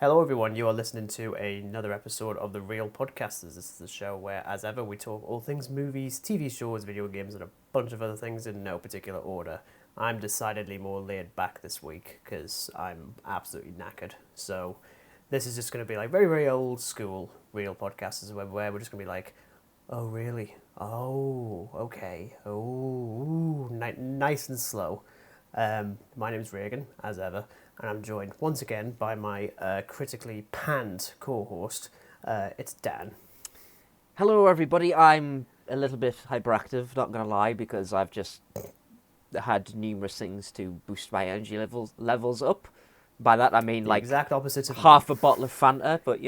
Hello, everyone. You are listening to another episode of The Real Podcasters. This is the show where, as ever, we talk all things movies, TV shows, video games, and a bunch of other things in no particular order. I'm decidedly more laid back this week because I'm absolutely knackered. So this is just going to be like very, very old school Real Podcasters where we're just going to be like, oh, really? Oh, okay. Oh, nice and slow. My name's Regan, as ever, and I'm joined once again by my critically panned co-host. It's Dan. Hello, everybody. I'm a little bit hyperactive, not going to lie, because I've just had numerous things to boost my energy levels up. By that, I mean, The exact opposite of half a bottle of Fanta, but,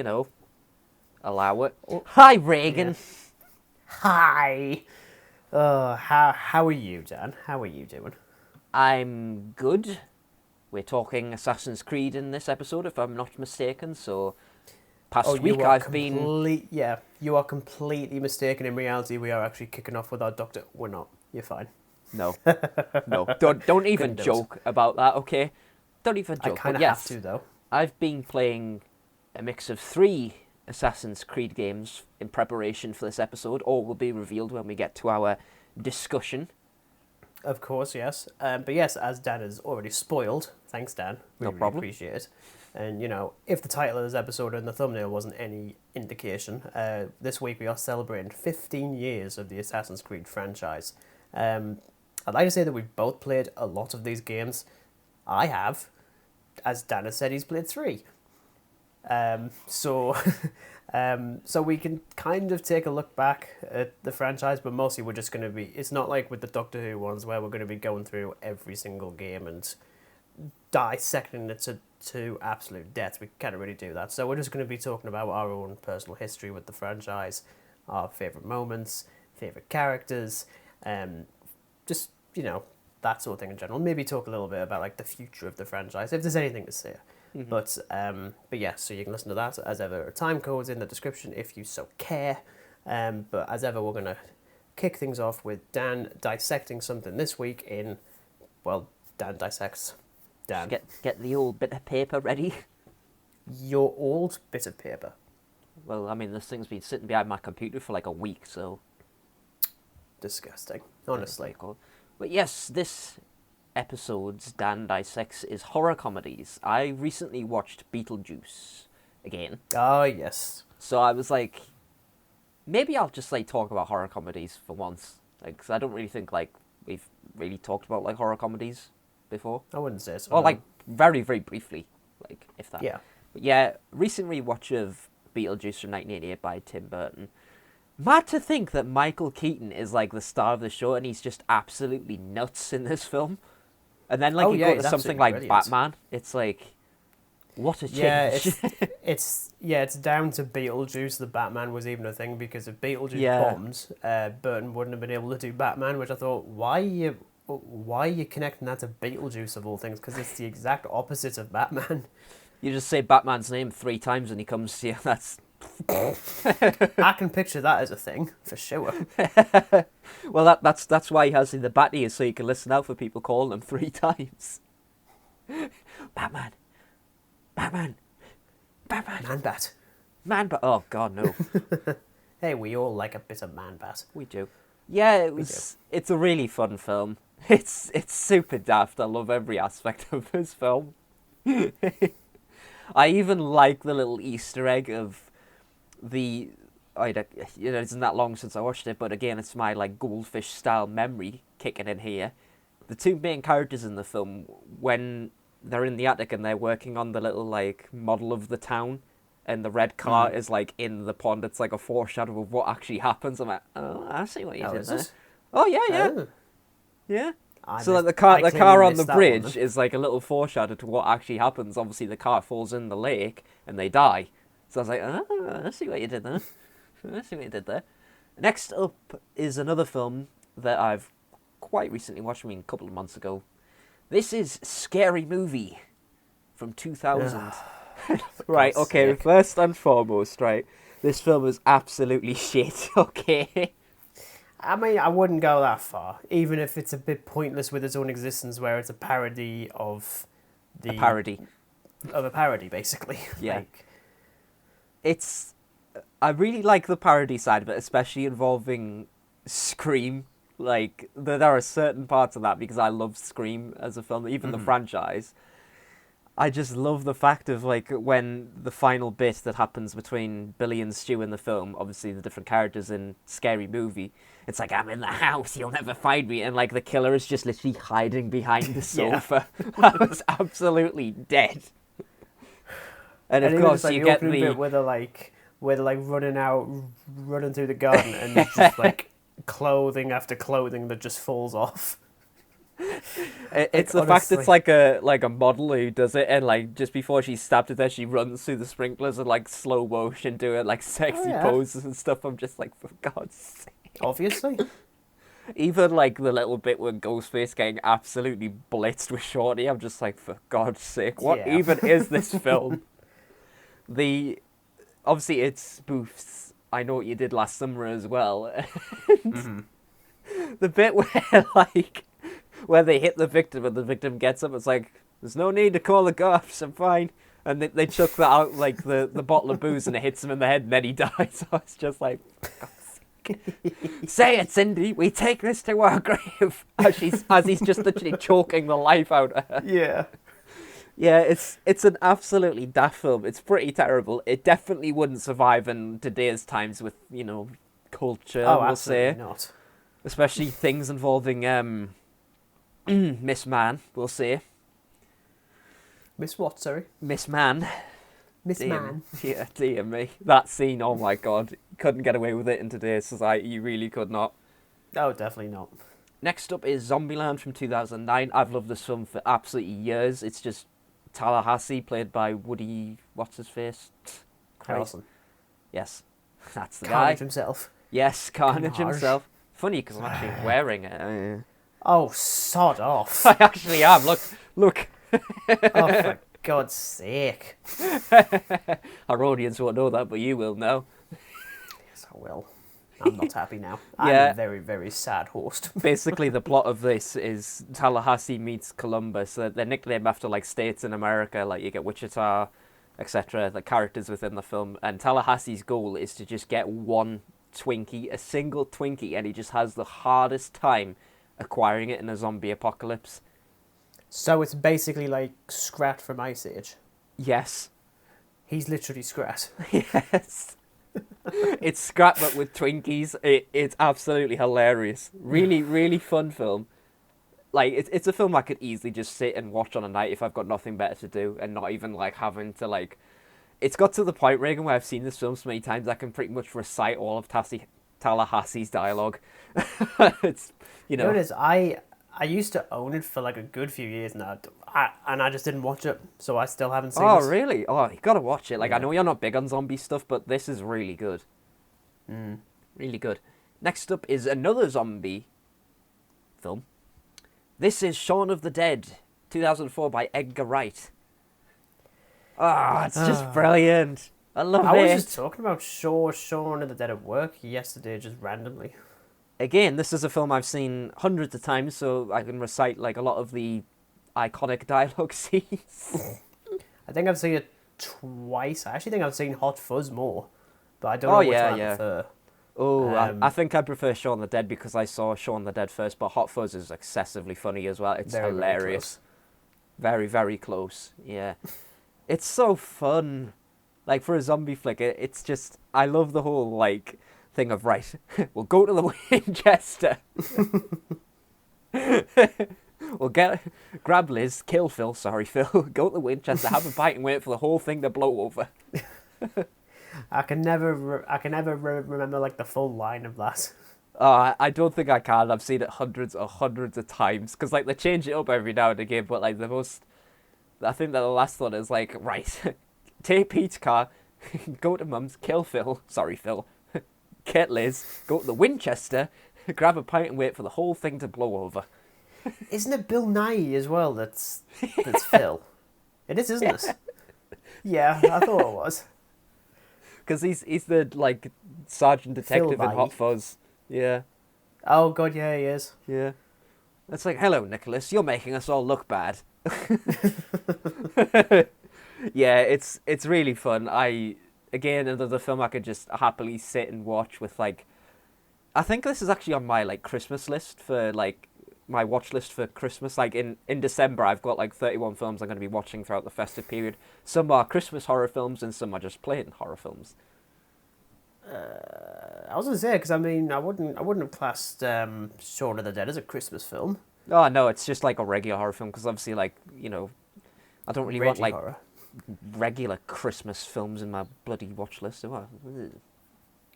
allow it. Oh. Hi, Regan. Yeah. Hi. How are you, Dan? How are you doing? I'm good. We're talking Assassin's Creed in this episode, if I'm not mistaken, so past week I've been... Yeah, you are completely mistaken. In reality, we are actually kicking off with our doctor. We're not. You're fine. No. No. Don't even joke about that, okay? Don't even joke. I kind of have to, though. I've been playing a mix of 3 Assassin's Creed games in preparation for this episode. All will be revealed when we get to our discussion. Of course, yes. But yes, as Dan has already spoiled, thanks, Dan. We really appreciate it. And, if the title of this episode and the thumbnail wasn't any indication, this week we are celebrating 15 years of the Assassin's Creed franchise. I'd like to say that we've both played a lot of these games. I have. As Dan has said, he's played 3. So we can kind of take a look back at the franchise, but mostly we're just going to be... It's not like with the Doctor Who ones where we're going to be going through every single game and dissecting it to absolute death. We can't really do that. So we're just going to be talking about our own personal history with the franchise, our favourite moments, favourite characters, just, that sort of thing in general. Maybe talk a little bit about like the future of the franchise, if there's anything to say. Mm-hmm. But yeah, so you can listen to that as ever. Timecodes in the description if you so care. But as ever, we're going to kick things off with Dan dissecting something this week in, well, Dan Dissects. Dan. Get the old bit of paper ready. Your old bit of paper? Well, I mean, this thing's been sitting behind my computer for like a week, so... Disgusting, honestly. But yes, this episode's Dan Dissects is horror comedies. I recently watched Beetlejuice again. Oh, yes. So I was like, maybe I'll just talk about horror comedies for once. Because I don't really think we've really talked about horror comedies before. I wouldn't say so. Or very, very briefly, if that. Yeah. But yeah, recent rewatch of Beetlejuice from 1988 by Tim Burton. Mad to think that Michael Keaton is the star of the show and he's just absolutely nuts in this film. And then you go to something like brilliant. Batman, it's what a change. Yeah, it's down to Beetlejuice that Batman was even a thing, because if Beetlejuice bombed, Burton wouldn't have been able to do Batman, which I thought, why are you connecting that to Beetlejuice of all things? Because it's the exact opposite of Batman. You just say Batman's name 3 times and he comes to you. That's... I can picture that as a thing, for sure. Well, that's why he has in the bat ears, so you can listen out for people calling him 3 times. Batman. Batman. Batman. Man-Bat. Man-Bat. Oh, God, no. Hey, we all like a bit of Man-Bat. We do. Yeah, it's a really fun film. It's super daft. I love every aspect of this film. I even like the little Easter egg of the... it isn't that long since I watched it, but again, it's my goldfish-style memory kicking in here. The 2 main characters in the film, when they're in the attic and they're working on the little model of the town, and the red car is in the pond, it's a foreshadow of what actually happens. I'm like, oh, I see what you did there. Oh yeah. Oh. Yeah. So the car on the bridge is a little foreshadow to what actually happens. Obviously, the car falls in the lake and they die. So I was like, oh, I see what you did there. I see what you did there. Next up is another film that I've quite recently watched, a couple of months ago. This is Scary Movie from 2000. Right, okay, sake. First and foremost, right, this film is absolutely shit, okay? I mean, I wouldn't go that far, even if it's a bit pointless with its own existence, where it's a parody of the... A parody. of a parody, basically. Yeah. Like, I really like the parody side of it, especially involving Scream. Like, there are certain parts of that because I love Scream as a film, even the franchise. I just love the fact of, like, when the final bit that happens between Billy and Stu in the film, obviously the different characters in Scary Movie, it's like, I'm in the house, you'll never find me, and, like, the killer is just literally hiding behind the sofa. I was absolutely dead. And of course, like, you the get opening the... bit where they're like running through the garden, and it's just, like, clothing after clothing that just falls off. It's the fact it's like a model who does it, and like just before she's stabbed to death, she runs through the sprinklers in like slow motion, doing like sexy poses and stuff. I'm just like, for God's sake. Obviously. Even like the little bit where Ghostface getting absolutely blitzed with Shorty, I'm just like, for God's sake, what even is this film? Obviously it spoofs I Know What You Did Last Summer as well. The bit where they hit the victim and the victim gets up, it's like, there's no need to call the cops, I'm fine. And they chuck that out, like, the bottle of booze, and it hits him in the head, and then he dies. So it's just like, for God's sake. Say it, Cindy, we take this to our grave. As he's just literally choking the life out of her. Yeah. Yeah, it's an absolutely daft film. It's pretty terrible. It definitely wouldn't survive in today's times with, culture, we'll say. Absolutely not. Especially things involving, Miss Man, we'll say. Miss what, sorry? Miss Man. Miss Man. Yeah, dear me. That scene, oh my God. Couldn't get away with it in today's society. You really could not. Oh, definitely not. Next up is Zombieland from 2009. I've loved this film for absolutely years. It's just Tallahassee, played by Woody... What's his face? Harrelson. Yes, that's the Carnage guy. himself. Yes, Carnage himself. Funny, because I'm actually wearing it. Oh, sod off. I actually am. Look. Oh, for God's sake. Our audience won't know that, but you will know. Yes, I will. I'm not happy now. I'm a very, very sad host. Basically, the plot of this is Tallahassee meets Columbus. They're nicknamed after, like, states in America. Like, you get Wichita, etc., the characters within the film. And Tallahassee's goal is to just get one Twinkie, a single Twinkie, and he just has the hardest time acquiring it in a zombie apocalypse. So it's basically like Scrat from Ice Age. Yes. He's literally Scrat. Yes. It's Scrat but with Twinkies. It's absolutely hilarious. Really, really fun film. Like, it's a film I could easily just sit and watch on a night if I've got nothing better to do and not even, like, having to, like... It's got to the point, Regan, where I've seen this film so many times I can pretty much recite all of Tallahassee's dialogue. It's, You know what it is? I used to own it for like a good few years now, and I just didn't watch it, so I still haven't seen it. Oh, really? Oh, you gotta watch it. Like, Yeah. I know you're not big on zombie stuff, but this is really good. Mm. Really good. Next up is another zombie film. This is Shaun of the Dead, 2004 by Edgar Wright. Ah, it's just brilliant. I love it. I was just talking about Shaun of the Dead at work yesterday, just randomly. Again, this is a film I've seen hundreds of times, so I can recite like a lot of the iconic dialogue scenes. I think I've seen it twice. I actually think I've seen Hot Fuzz more, but I don't know which one I prefer. Oh, I think I prefer Shaun of the Dead because I saw Shaun of the Dead first, but Hot Fuzz is excessively funny as well. It's hilarious. Very, very close, yeah. It's so fun. Like, for a zombie flick, it's just... I love the whole, like... thing of, right, we'll go to the Winchester. We'll grab Liz, kill Phil, sorry Phil, go to the Winchester, have a bite and wait for the whole thing to blow over. I can never remember like the full line of that. I don't think I can. I've seen it hundreds of times because like they change it up every now and again. But like I think that the last one is like, right, take Pete's car, go to Mum's, kill Phil, sorry Phil. Get Liz, go to the Winchester, grab a pint and wait for the whole thing to blow over. Isn't it Bill Nye as well that's Phil? It is, isn't it? Yeah, I thought it was. Because he's the, like, sergeant detective in Hot Fuzz. Yeah. Oh, God, yeah, he is. Yeah. It's like, hello, Nicholas, you're making us all look bad. Yeah, it's really fun. Again, another film I could just happily sit and watch with like. I think this is actually on my like Christmas list for like my watch list for Christmas. Like in December, I've got like 31 films I'm going to be watching throughout the festive period. Some are Christmas horror films, and some are just plain horror films. I was gonna say because I mean I wouldn't have classed Shaun of the Dead as a Christmas film. Oh no, it's just like a regular horror film because obviously, like I don't really want Reggie like horror. regular Christmas films in my bloody watch list. Do I?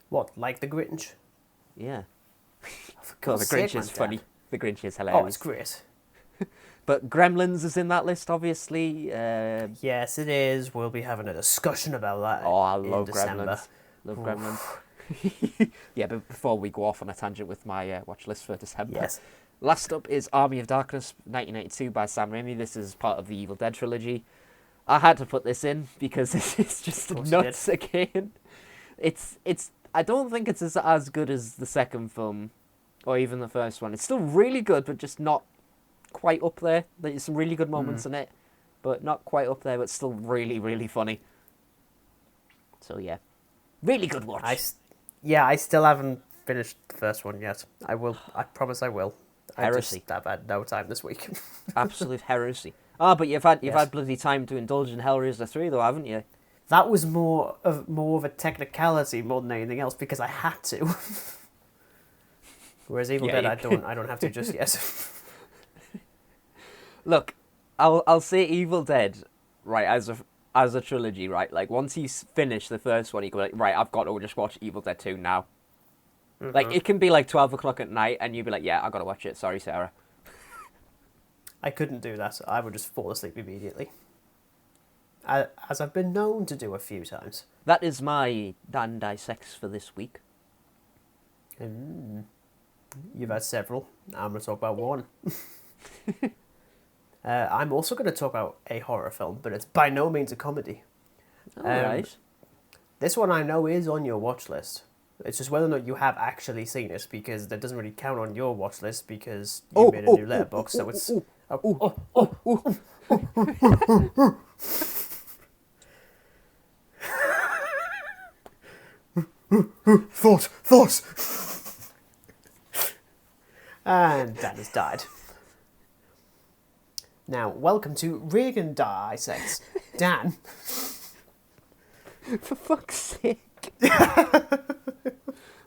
What, like The Grinch? Yeah. For Well, the God's Grinch sake, is man, funny. Dad. The Grinch is hilarious. Oh, it's great. But Gremlins is in that list, obviously. Yes, it is. We'll be having a discussion about that Oh, I in love December. Gremlins. Love Gremlins. Yeah, but before we go off on a tangent with my watch list for December. Yes. Last up is Army of Darkness, 1982 by Sam Raimi. This is part of the Evil Dead trilogy. I had to put this in because this is just nuts again. It's. I don't think it's as good as the second film, or even the first one. It's still really good, but just not quite up there. There's some really good moments in it, but not quite up there. But still really, really funny. So yeah, really good watch. I still haven't finished the first one yet. I will. I promise I will. Heresy. I've had no time this week. Absolute heresy. Ah, but you've had bloody time to indulge in Hellraiser 3 though, haven't you? That was more of a technicality more than anything else because I had to. Whereas Evil Dead, I don't have to just yet. Look, I'll say Evil Dead, right, as a trilogy, right? Like once you finish the first one, you go like, right, I've got to just watch Evil Dead 2 now. Mm-hmm. Like it can be like 12 o'clock at night, and you'd be like, yeah, I got to watch it. Sorry, Sarah. I couldn't do that. I would just fall asleep immediately. As I've been known to do a few times. That is my Dan Dissects for this week. You've had several. I'm going to talk about one. I'm also going to talk about a horror film, but it's by no means a comedy. Alright. This one I know is on your watch list. It's just whether or not you have actually seen it, because that doesn't really count on your watch list because you made a new letterbox, so it's... Thoughts! And Dan has died. Now, welcome to Regan Dissects. Dan. For fuck's sake.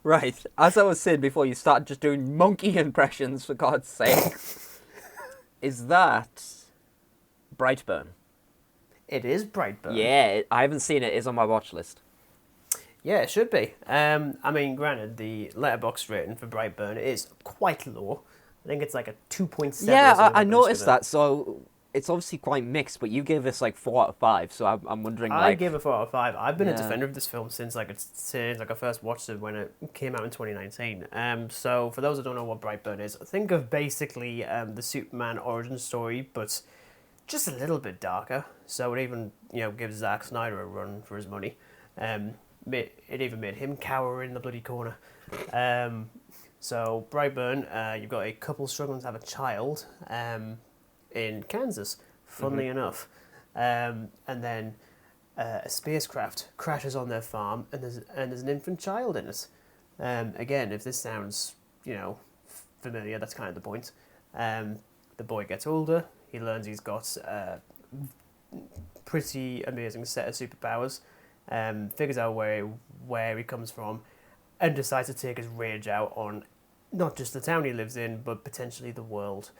Right, as I was saying before, you started just doing monkey impressions, for God's sake. Is that Brightburn? It is Brightburn. Yeah, I haven't seen it. It's on my watch list. Yeah, it should be. I mean, granted, the letterbox rating for Brightburn is quite low. I think it's like a 2.7. Yeah, I noticed that. So it's obviously quite mixed, but you gave this like 4 out of 5. So I'm wondering. I gave it 4 out of 5. I've been a Yeah. defender of this film since I first watched it when it came out in 2019. So for those that don't know what Brightburn is, think of basically the Superman origin story, but just a little bit darker. So it even gives Zack Snyder a run for his money. It even made him cower in the bloody corner. So Brightburn, you've got a couple struggling to have a child in Kansas, funnily enough. And then a spacecraft crashes on their farm, and there's an infant child in it. Again, if this sounds familiar, that's kind of the point. The boy gets older. He learns he's got a pretty amazing set of superpowers. Figures out where he comes from, and decides to take his rage out on not just the town he lives in, but potentially the world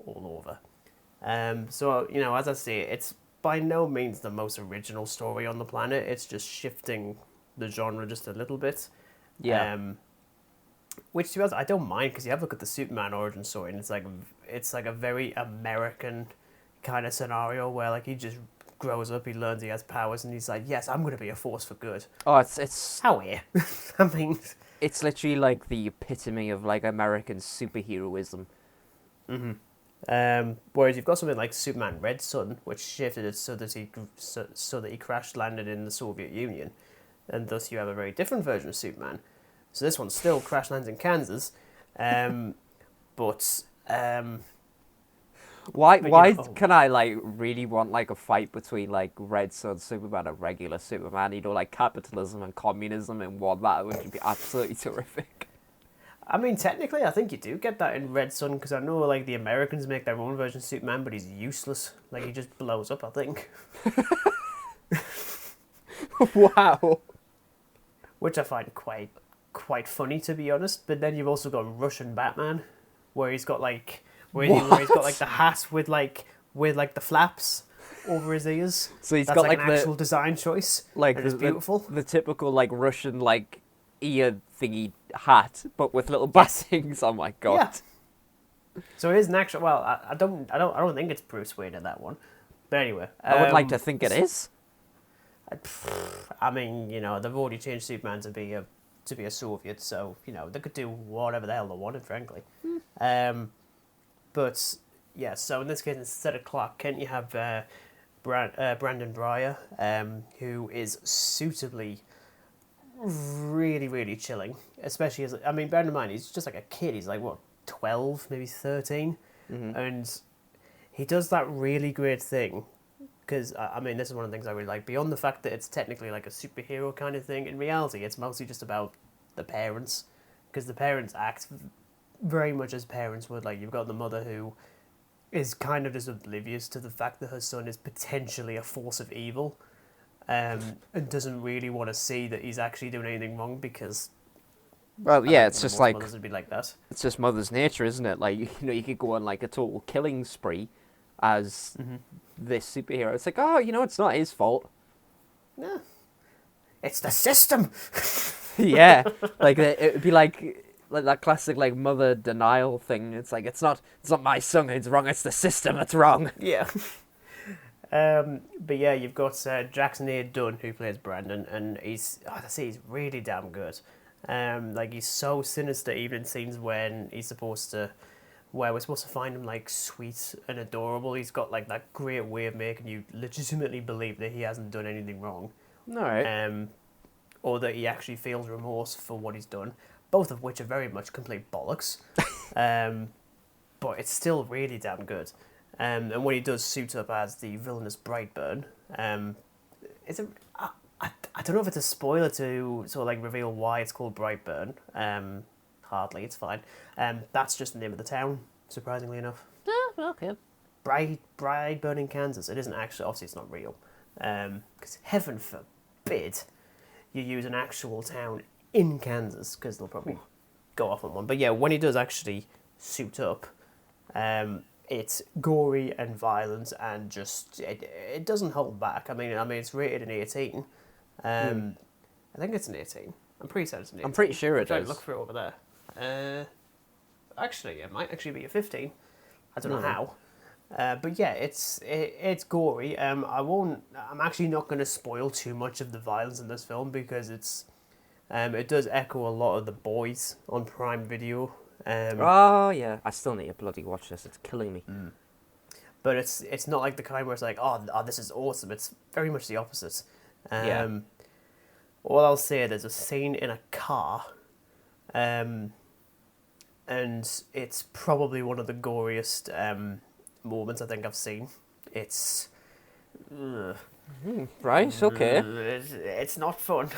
all over. So, as I say, it's by no means the most original story on the planet. It's just shifting the genre just a little bit. Yeah. Which, to be honest, I don't mind, because you have a look at the Superman origin story, and it's like a very American kind of scenario where like he just grows up, he learns he has powers, and he's like, yes, I'm going to be a force for good. Oh, it's How are you? I mean, it's literally like the epitome of like American superheroism. whereas you've got something like Superman Red Son, which shifted it so that he crash landed in the Soviet Union, and thus you have a very different version of Superman. So this one still crash lands in Kansas, but Why? But, Why can I like really want like a fight between like Red Sun Superman and regular Superman? You know, like capitalism and communism in one. That would be absolutely terrific. I mean, technically, I think you do get that in Red Sun, because I know, like, the Americans make their own version of Superman, but he's useless. Like, he just blows up, I think. Wow. Which I find quite funny, to be honest. But then you've also got Russian Batman, where he's got, like, where he's got, like, the hat with the flaps over his ears. So he's That's got like like an the actual design choice. like And it's beautiful. the typical like Russian like ear thingy hat, but with little battings. Oh my god. Yeah. So it is an actual. Well, I don't think it's Bruce Wayne in that one. But anyway, I would like to think it is. I mean, you know, they've already changed Superman to be a Soviet, so you know they could do whatever the hell they wanted, frankly. But yeah, so in this case, instead of Clark Kent, you have Brandon Breyer, who is suitably really, really chilling. Especially as, I mean, bear in mind, he's just like a kid. He's like, what, 12, maybe 13? Mm-hmm. And he does that really great thing. Because, I mean, this is one of the things I really like. Beyond the fact that it's technically like a superhero kind of thing, in reality, it's mostly just about the parents. Because the parents act very much as parents would. Like, you've got the mother who is kind of just oblivious to the fact that her son is potentially a force of evil. And doesn't really want to see that he's actually doing anything wrong, because Well, yeah, it's just like mothers would be like that. it's just mother's nature, isn't it? Like, you know, you could go on like a total killing spree as this superhero. It's like, oh, you know, it's not his fault. No, it's the system. Yeah, like it would be like that classic like mother denial thing. It's like it's not my son who's wrong. It's the system that's wrong. Yeah. But yeah, you've got Jackson A. Dunn, who plays Brandon, and he's really damn good. Like, he's so sinister, even in scenes when where we're supposed to find him like sweet and adorable. He's got like that great way of making you legitimately believe that he hasn't done anything wrong. All right. Or that he actually feels remorse for what he's done. Both of which are very much complete bollocks. But it's still really damn good. And when he does suit up as the villainous Brightburn, I don't know if it's a spoiler to sort of like reveal why it's called Brightburn. Hardly, it's fine. That's just the name of the town, surprisingly enough. Oh, okay. Brightburn in Kansas. It isn't actually, obviously it's not real. Because heaven forbid you use an actual town in Kansas, because they'll probably go off on one. But yeah, when he does actually suit up, it's gory and violent, and just it doesn't hold back. I mean, it's rated an 18. I think it's an 18. I'm pretty certain it's an 18. I'm pretty sure it is. Look for it over there. Actually, it might actually be a 15. I don't know how. But yeah, it's gory. I'm actually not going to spoil too much of the violence in this film, because it does echo a lot of The Boys on Prime Video. Oh yeah, I still need to bloody watch this. It's killing me. But it's not like the kind where it's like, oh, this is awesome. It's very much the opposite. Yeah. All I'll say, there's a scene in a car, and it's probably one of the goriest moments I think I've seen. It's Right. Okay. it's not fun.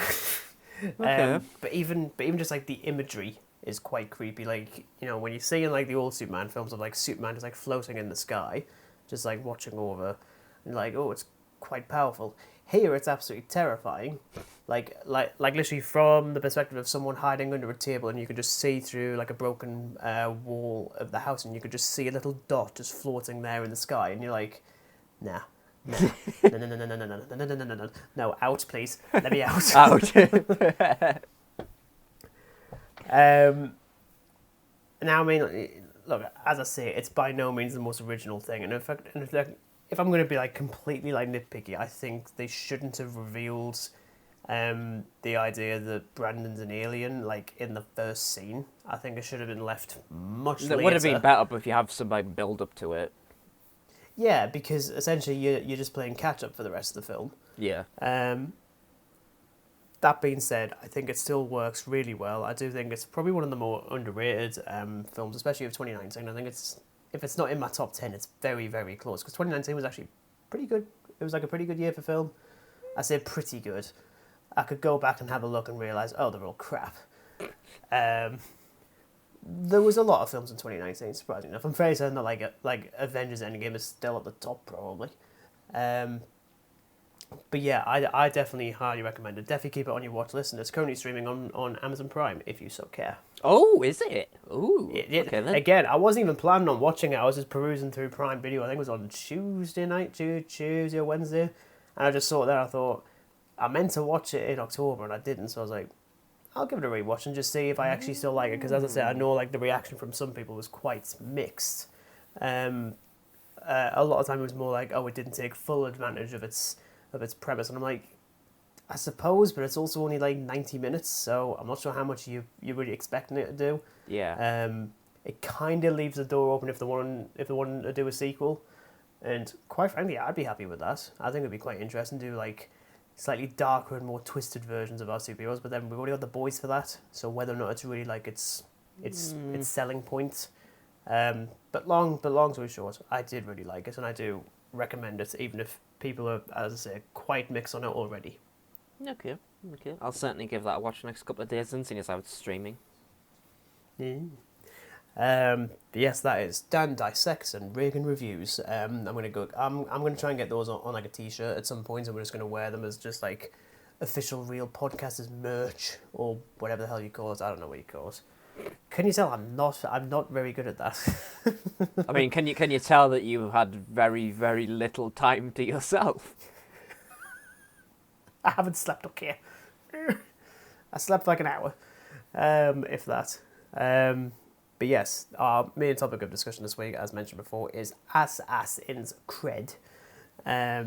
Okay. But even just like the imagery is quite creepy. Like, you know, when you see in like the old Superman films of like Superman just like floating in the sky, just like watching over, and like, oh, it's quite powerful. Here it's absolutely terrifying. Like literally from the perspective of someone hiding under a table, and you can just see through like a broken wall of the house, and you could just see a little dot just floating there in the sky, and you're like, nah. No, no, out, please. Let me out. Out. Now, I mean, look, as I say, it's by no means the most original thing, and in fact, if I'm going to be like completely like nitpicky, I think they shouldn't have revealed the idea that Brandon's an alien like in the first scene. I think it should have been left much later. It would have been better if you have some like build up to it. Yeah, because essentially you're just playing catch up for the rest of the film. Yeah. That being said, I think it still works really well. I do think it's probably one of the more underrated films, especially of 2019. I think if it's not in my top 10, it's very, very close. Because 2019 was actually pretty good. It was like a pretty good year for film. I say pretty good. I could go back and have a look and realise, oh, they're all crap. There was a lot of films in 2019, surprisingly enough. I'm fairly certain that like Avengers Endgame is still at the top, probably. But yeah, I definitely highly recommend it. Definitely keep it on your watch list, and it's currently streaming on Amazon Prime, if you so care. Oh, is it? Ooh. Okay, then. Again, I wasn't even planning on watching it. I was just perusing through Prime Video. I think it was on Tuesday night, Tuesday or Wednesday. And I just saw it there. I thought, I meant to watch it in October, and I didn't. So I was like, I'll give it a rewatch and just see if I actually still like it. Because as I said, I know like the reaction from some people was quite mixed. A lot of time it was more like, oh, it didn't take full advantage of its premise, and I'm like, I suppose, but it's also only like 90 minutes, so I'm not sure how much you're really expecting it to do. Yeah. It kind of leaves the door open if they want to do a sequel, and quite frankly, I'd be happy with that. I think it'd be quite interesting to do like slightly darker and more twisted versions of our superheroes, but then we've already got the boys for that, so whether or not it's really like its selling point. But long story short, I did really like it, and I do recommend it, even if people are, as I say, quite mixed on it already. Okay. I'll certainly give that a watch the next couple of days, and seeing as how it's streaming. Yes, that is Dan Dissects and Regan Reviews. I'm gonna try and get those on like a t-shirt at some point, and we're just gonna wear them as just like official Real Podcasters merch or whatever the hell you call it. I don't know what you call it. Can you tell I'm not very good at that? I mean, can you tell that you had very, very little time to yourself? I haven't slept okay. I slept like an hour, if that. But yes, our main topic of discussion this week, as mentioned before, is Assassin's Creed. As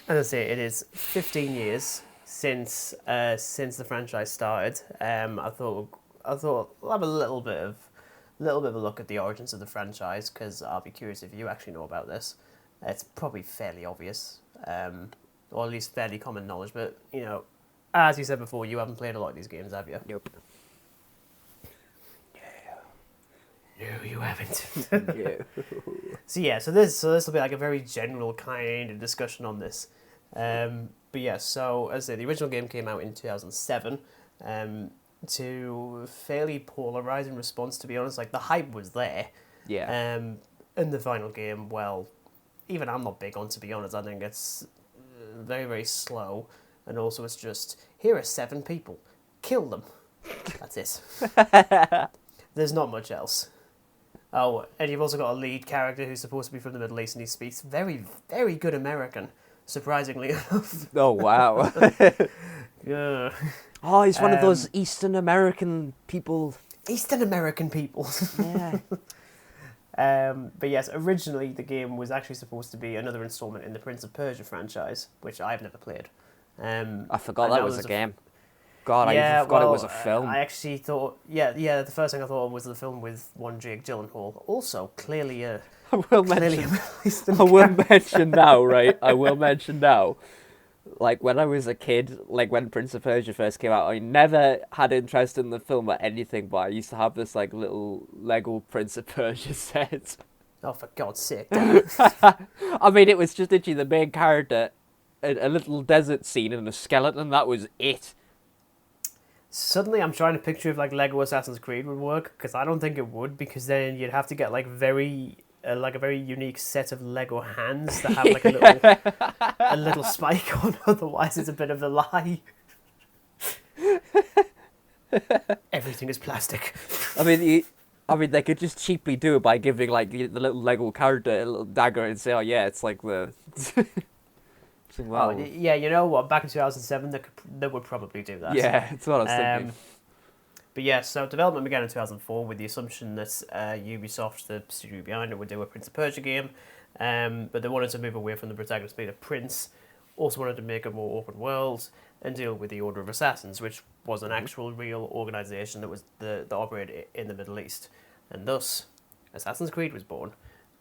I say, it is 15 years since the franchise started. I thought we'll have a little bit of a look at the origins of the franchise, because I'll be curious if you actually know about this. It's probably fairly obvious, or at least fairly common knowledge. But you know, as you said before, you haven't played a lot of these games, have you? Nope. No, you haven't. Yeah. So this will be like a very general kind of discussion on this. But yeah, so as I say, the original game came out in 2007. To fairly polarizing response, to be honest. Like, the hype was there. Yeah. And the final game, well, even I'm not big on, to be honest. I think it's very, very slow, and also it's just, here are 7 people, kill them. That's it. There's not much else. Oh, and you've also got a lead character who's supposed to be from the Middle East, and he speaks very, very good American, surprisingly enough. Oh, wow. Yeah. Oh, he's one of those Eastern American people. Eastern American people. Yeah. But yes, originally the game was actually supposed to be another installment in the Prince of Persia franchise, which I've never played. I forgot that was a game. God, yeah, I forgot it was a film. I actually thought, the first thing I thought of was the film with one Jake Gyllenhaal. Also, clearly a I will mention now, right? I will mention now. Like, when I was a kid, like, when Prince of Persia first came out, I never had interest in the film or anything, but I used to have this, like, little Lego Prince of Persia set. Oh, for God's sake. I mean, it was just literally the main character, a little desert scene and a skeleton, that was it. Suddenly I'm trying to picture if, like, Lego Assassin's Creed would work, because I don't think it would, because then you'd have to get, like, a very unique set of Lego hands that have like a little spike on. Otherwise, it's a bit of a lie. Everything is plastic. I mean, they could just cheaply do it by giving like the little Lego character a little dagger and say, "Oh yeah, it's like the." Wow. Oh, yeah, you know what? Back in 2007, they would probably do that. Yeah, that's what I was thinking. But yeah, so development began in 2004 with the assumption that Ubisoft, the studio behind it, would do a Prince of Persia game. But they wanted to move away from the protagonist being a prince. Also wanted to make a more open world and deal with the Order of Assassins, which was an actual real organisation that operated in the Middle East. And thus, Assassin's Creed was born.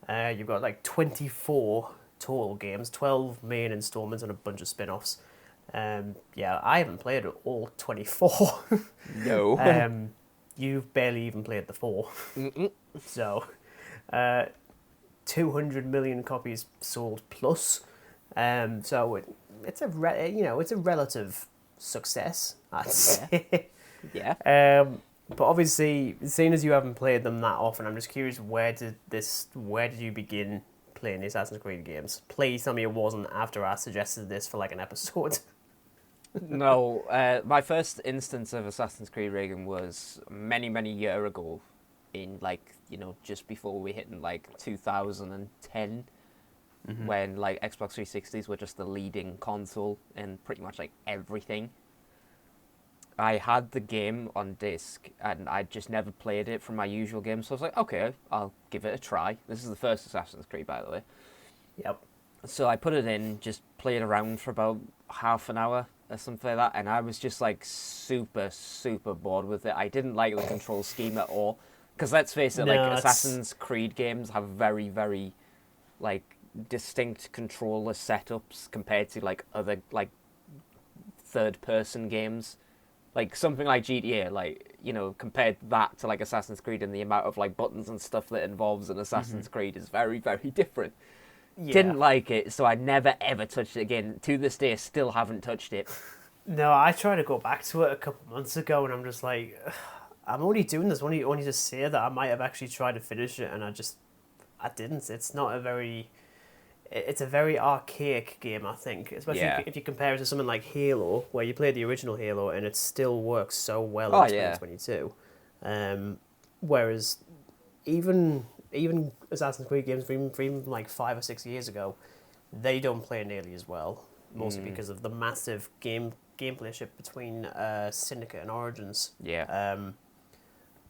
You've got like 24 total games, 12 main installments and a bunch of spin-offs. I haven't played all 24. No. You've barely even played the 4. Mm-mm. So, 200 million copies sold plus. So it's a relative success, I'd say. Yeah. But obviously, seeing as you haven't played them that often, I'm just curious, where did you begin playing the Assassin's Creed games? Please tell me it wasn't after I suggested this for like an episode. No, my first instance of Assassin's Creed Regan was many year ago, in like, just before we hit in like 2010, when like Xbox 360s were just the leading console in pretty much like everything. I had the game on disc, and I just never played it from my usual game, so I was like, okay, I'll give it a try. This is the first Assassin's Creed, by the way. Yep. So I put it in, just played around for about half an hour or something like that, and I was just like super bored with it. I didn't like the control scheme at all, because let's face it, Assassin's Creed games have very like distinct controller setups compared to like other like third-person games. Like something like GTA, like, compared that to like Assassin's Creed, and the amount of like buttons and stuff that involves an Assassin's Creed is very different. Yeah. Didn't like it, so I never ever touched it again. To this day, I still haven't touched it. No, I tried to go back to it a couple months ago, and I'm just like, I'm only doing this only to say that I might have actually tried to finish it, and I didn't. It's a very archaic game, I think, especially if you compare it to something like Halo, where you play the original Halo and it still works so well in 2022. Whereas even Assassin's Creed games from even like 5 or 6 years ago, they don't play nearly as well, mostly because of the massive gameplay shift between Syndicate and Origins. Yeah.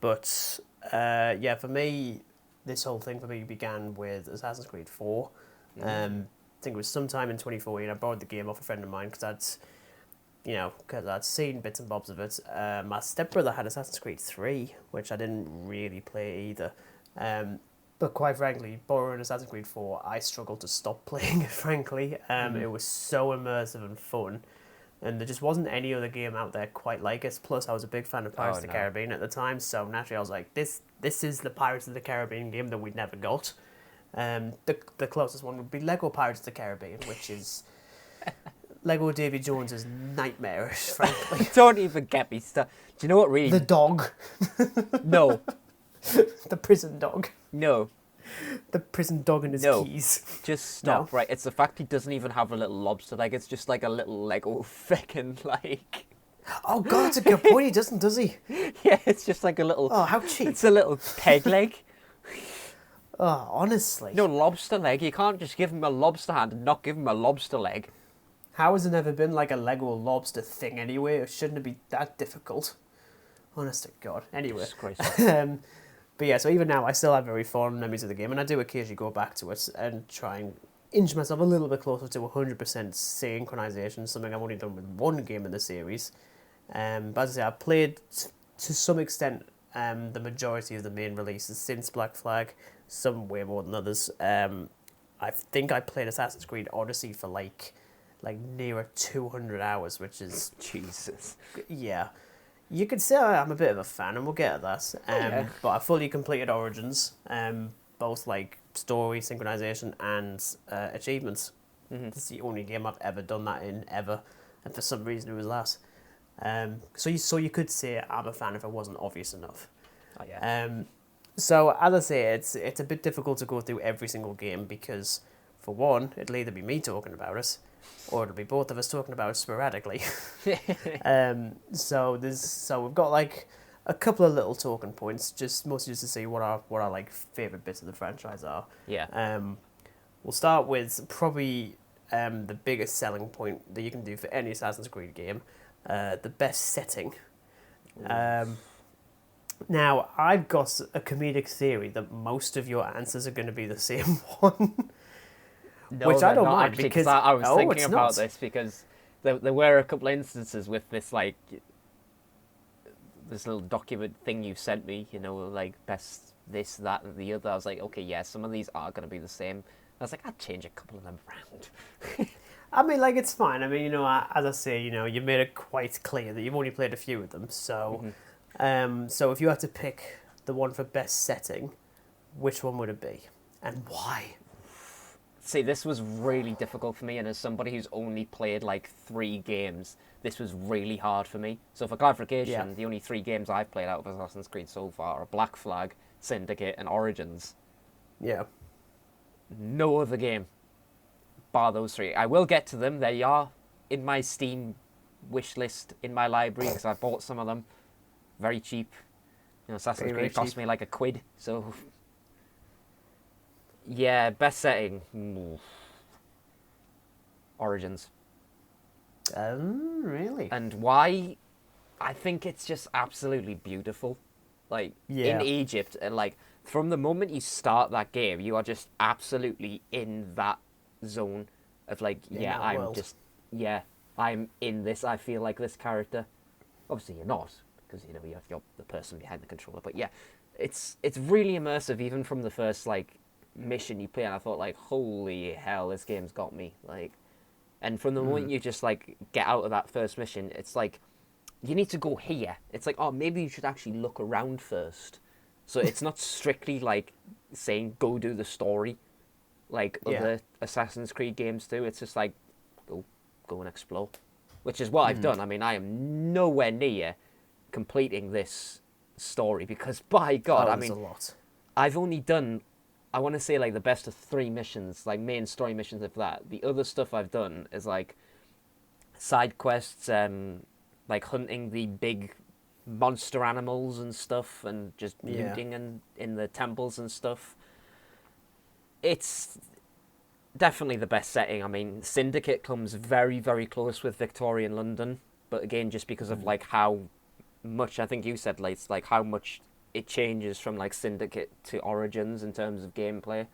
For me, this whole thing for me began with Assassin's Creed 4. I think it was sometime in 2014. I borrowed the game off a friend of mine because I'd seen bits and bobs of it. My stepbrother had Assassin's Creed 3, which I didn't really play either. But quite frankly, borrowing Assassin's Creed 4, I struggled to stop playing it, frankly. It was so immersive and fun. And there just wasn't any other game out there quite like it. Plus, I was a big fan of Pirates of the Caribbean at the time. So naturally, I was like, this is the Pirates of the Caribbean game that we never got. The closest one would be Lego Pirates of the Caribbean, which is Lego Davy Jones's nightmarish, frankly. Don't even get me started. Do you know what really... The dog. No. The prison dog. No. The prison dog and his keys. Just stop, right? It's the fact he doesn't even have a little lobster leg. It's just like a little Lego frickin' like... Oh, God, that's a good point. He doesn't, does he? Yeah, it's just like a little... Oh, how cheap. It's a little peg leg. Oh, honestly. No, lobster leg. You can't just give him a lobster hand and not give him a lobster leg. How has it never been like a Lego lobster thing anyway? It shouldn't be that difficult. Honest to God. Anyway. But yeah, so even now, I still have very fond memories of the game, and I do occasionally go back to it and try and inch myself a little bit closer to 100% synchronization, something I've only done with one game in the series. But as I say, I've played to some extent the majority of the main releases since Black Flag, some way more than others. I think I played Assassin's Creed Odyssey for like nearer 200 hours, which is... Jesus. Yeah. You could say I'm a bit of a fan, and we'll get at that. But I fully completed Origins, both like story, synchronization, and achievements. This is the only game I've ever done that in, ever. And for some reason it was that. So you could say I'm a fan if it wasn't obvious enough. Oh, yeah. So as I say, it's a bit difficult to go through every single game because, for one, it'll either be me talking about it, or it'll be both of us talking about it sporadically. So we've got like a couple of little talking points, mostly just to see what our like favorite bits of the franchise are. Yeah. We'll start with probably the biggest selling point that you can do for any Assassin's Creed game, the best setting. Now, I've got a comedic theory that most of your answers are going to be the same one. No, which I don't not mind actually, because I was thinking it's about not. this because there were a couple of instances with this like this little document thing you sent me, like best this, that, and the other. I was like, okay, yeah, some of these are going to be the same. I was like, I'd change a couple of them around. I mean, like, it's fine. I mean, as I say, you made it quite clear that you've only played a few of them. So, so if you had to pick the one for best setting, which one would it be? And why? See, this was really difficult for me, and as somebody who's only played like 3 games, this was really hard for me. So for clarification, the only 3 games I've played out of Assassin's Creed so far are Black Flag, Syndicate, and Origins. Yeah. No other game bar those 3. I will get to them. They are in my Steam wish list in my library because I bought some of them very cheap. You know, Assassin's Creed cost me like £1, so yeah, best setting. Origins. Really? And why? I think it's just absolutely beautiful. Like, in Egypt, and like, from the moment you start that game, you are just absolutely in that zone of like, I'm in this. I feel like this character. Obviously, you're not, because, you know, you're the person behind the controller. But yeah, it's really immersive, even from the first, like, mission you play, and I thought, like, holy hell, this game's got me. Like, and from the moment you just, like, get out of that first mission, it's like, you need to go here. It's like, oh, maybe you should actually look around first. So it's not strictly, like, saying, go do the story, like other Assassin's Creed games do. It's just like, go and explore. Which is what I've done. I mean, I am nowhere near completing this story, because, by God, I mean, a lot. I've only done, I want to say, like, the best of 3 missions, like, main story missions of that. The other stuff I've done is, like, side quests, like, hunting the big monster animals and stuff, and just looting in the temples and stuff. It's definitely the best setting. I mean, Syndicate comes very, very close with Victorian London, but again, just because of, like, how much, I think you said, like how much it changes from, like, Syndicate to Origins in terms of gameplay.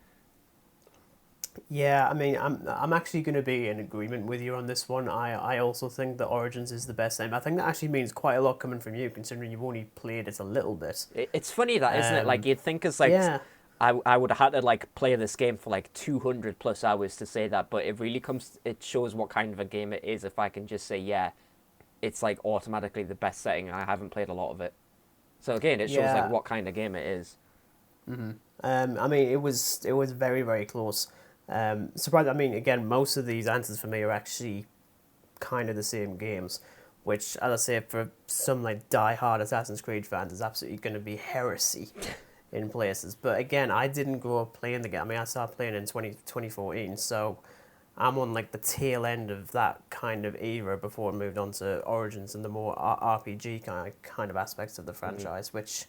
Yeah, I mean, I'm actually going to be in agreement with you on this one. I also think that Origins is the best game. I think that actually means quite a lot coming from you, considering you've only played it a little bit. It's funny that, isn't it? Like, you'd think it's like, I would have had to, like, play this game for, like, 200 plus hours to say that, but it shows what kind of a game it is if I can just say, yeah, it's, like, automatically the best setting, and I haven't played a lot of it. So again, it shows, like, what kind of game it is. I mean, it was very, very close. Surprised. I mean, again, most of these answers for me are actually kind of the same games, which, as I say, for some, like, die-hard Assassin's Creed fans, is absolutely going to be heresy in places. But again, I didn't grow up playing the game. I mean, I started playing in 2014, so I'm on, like, the tail end of that kind of era before I moved on to Origins and the more RPG kind of aspects of the franchise, which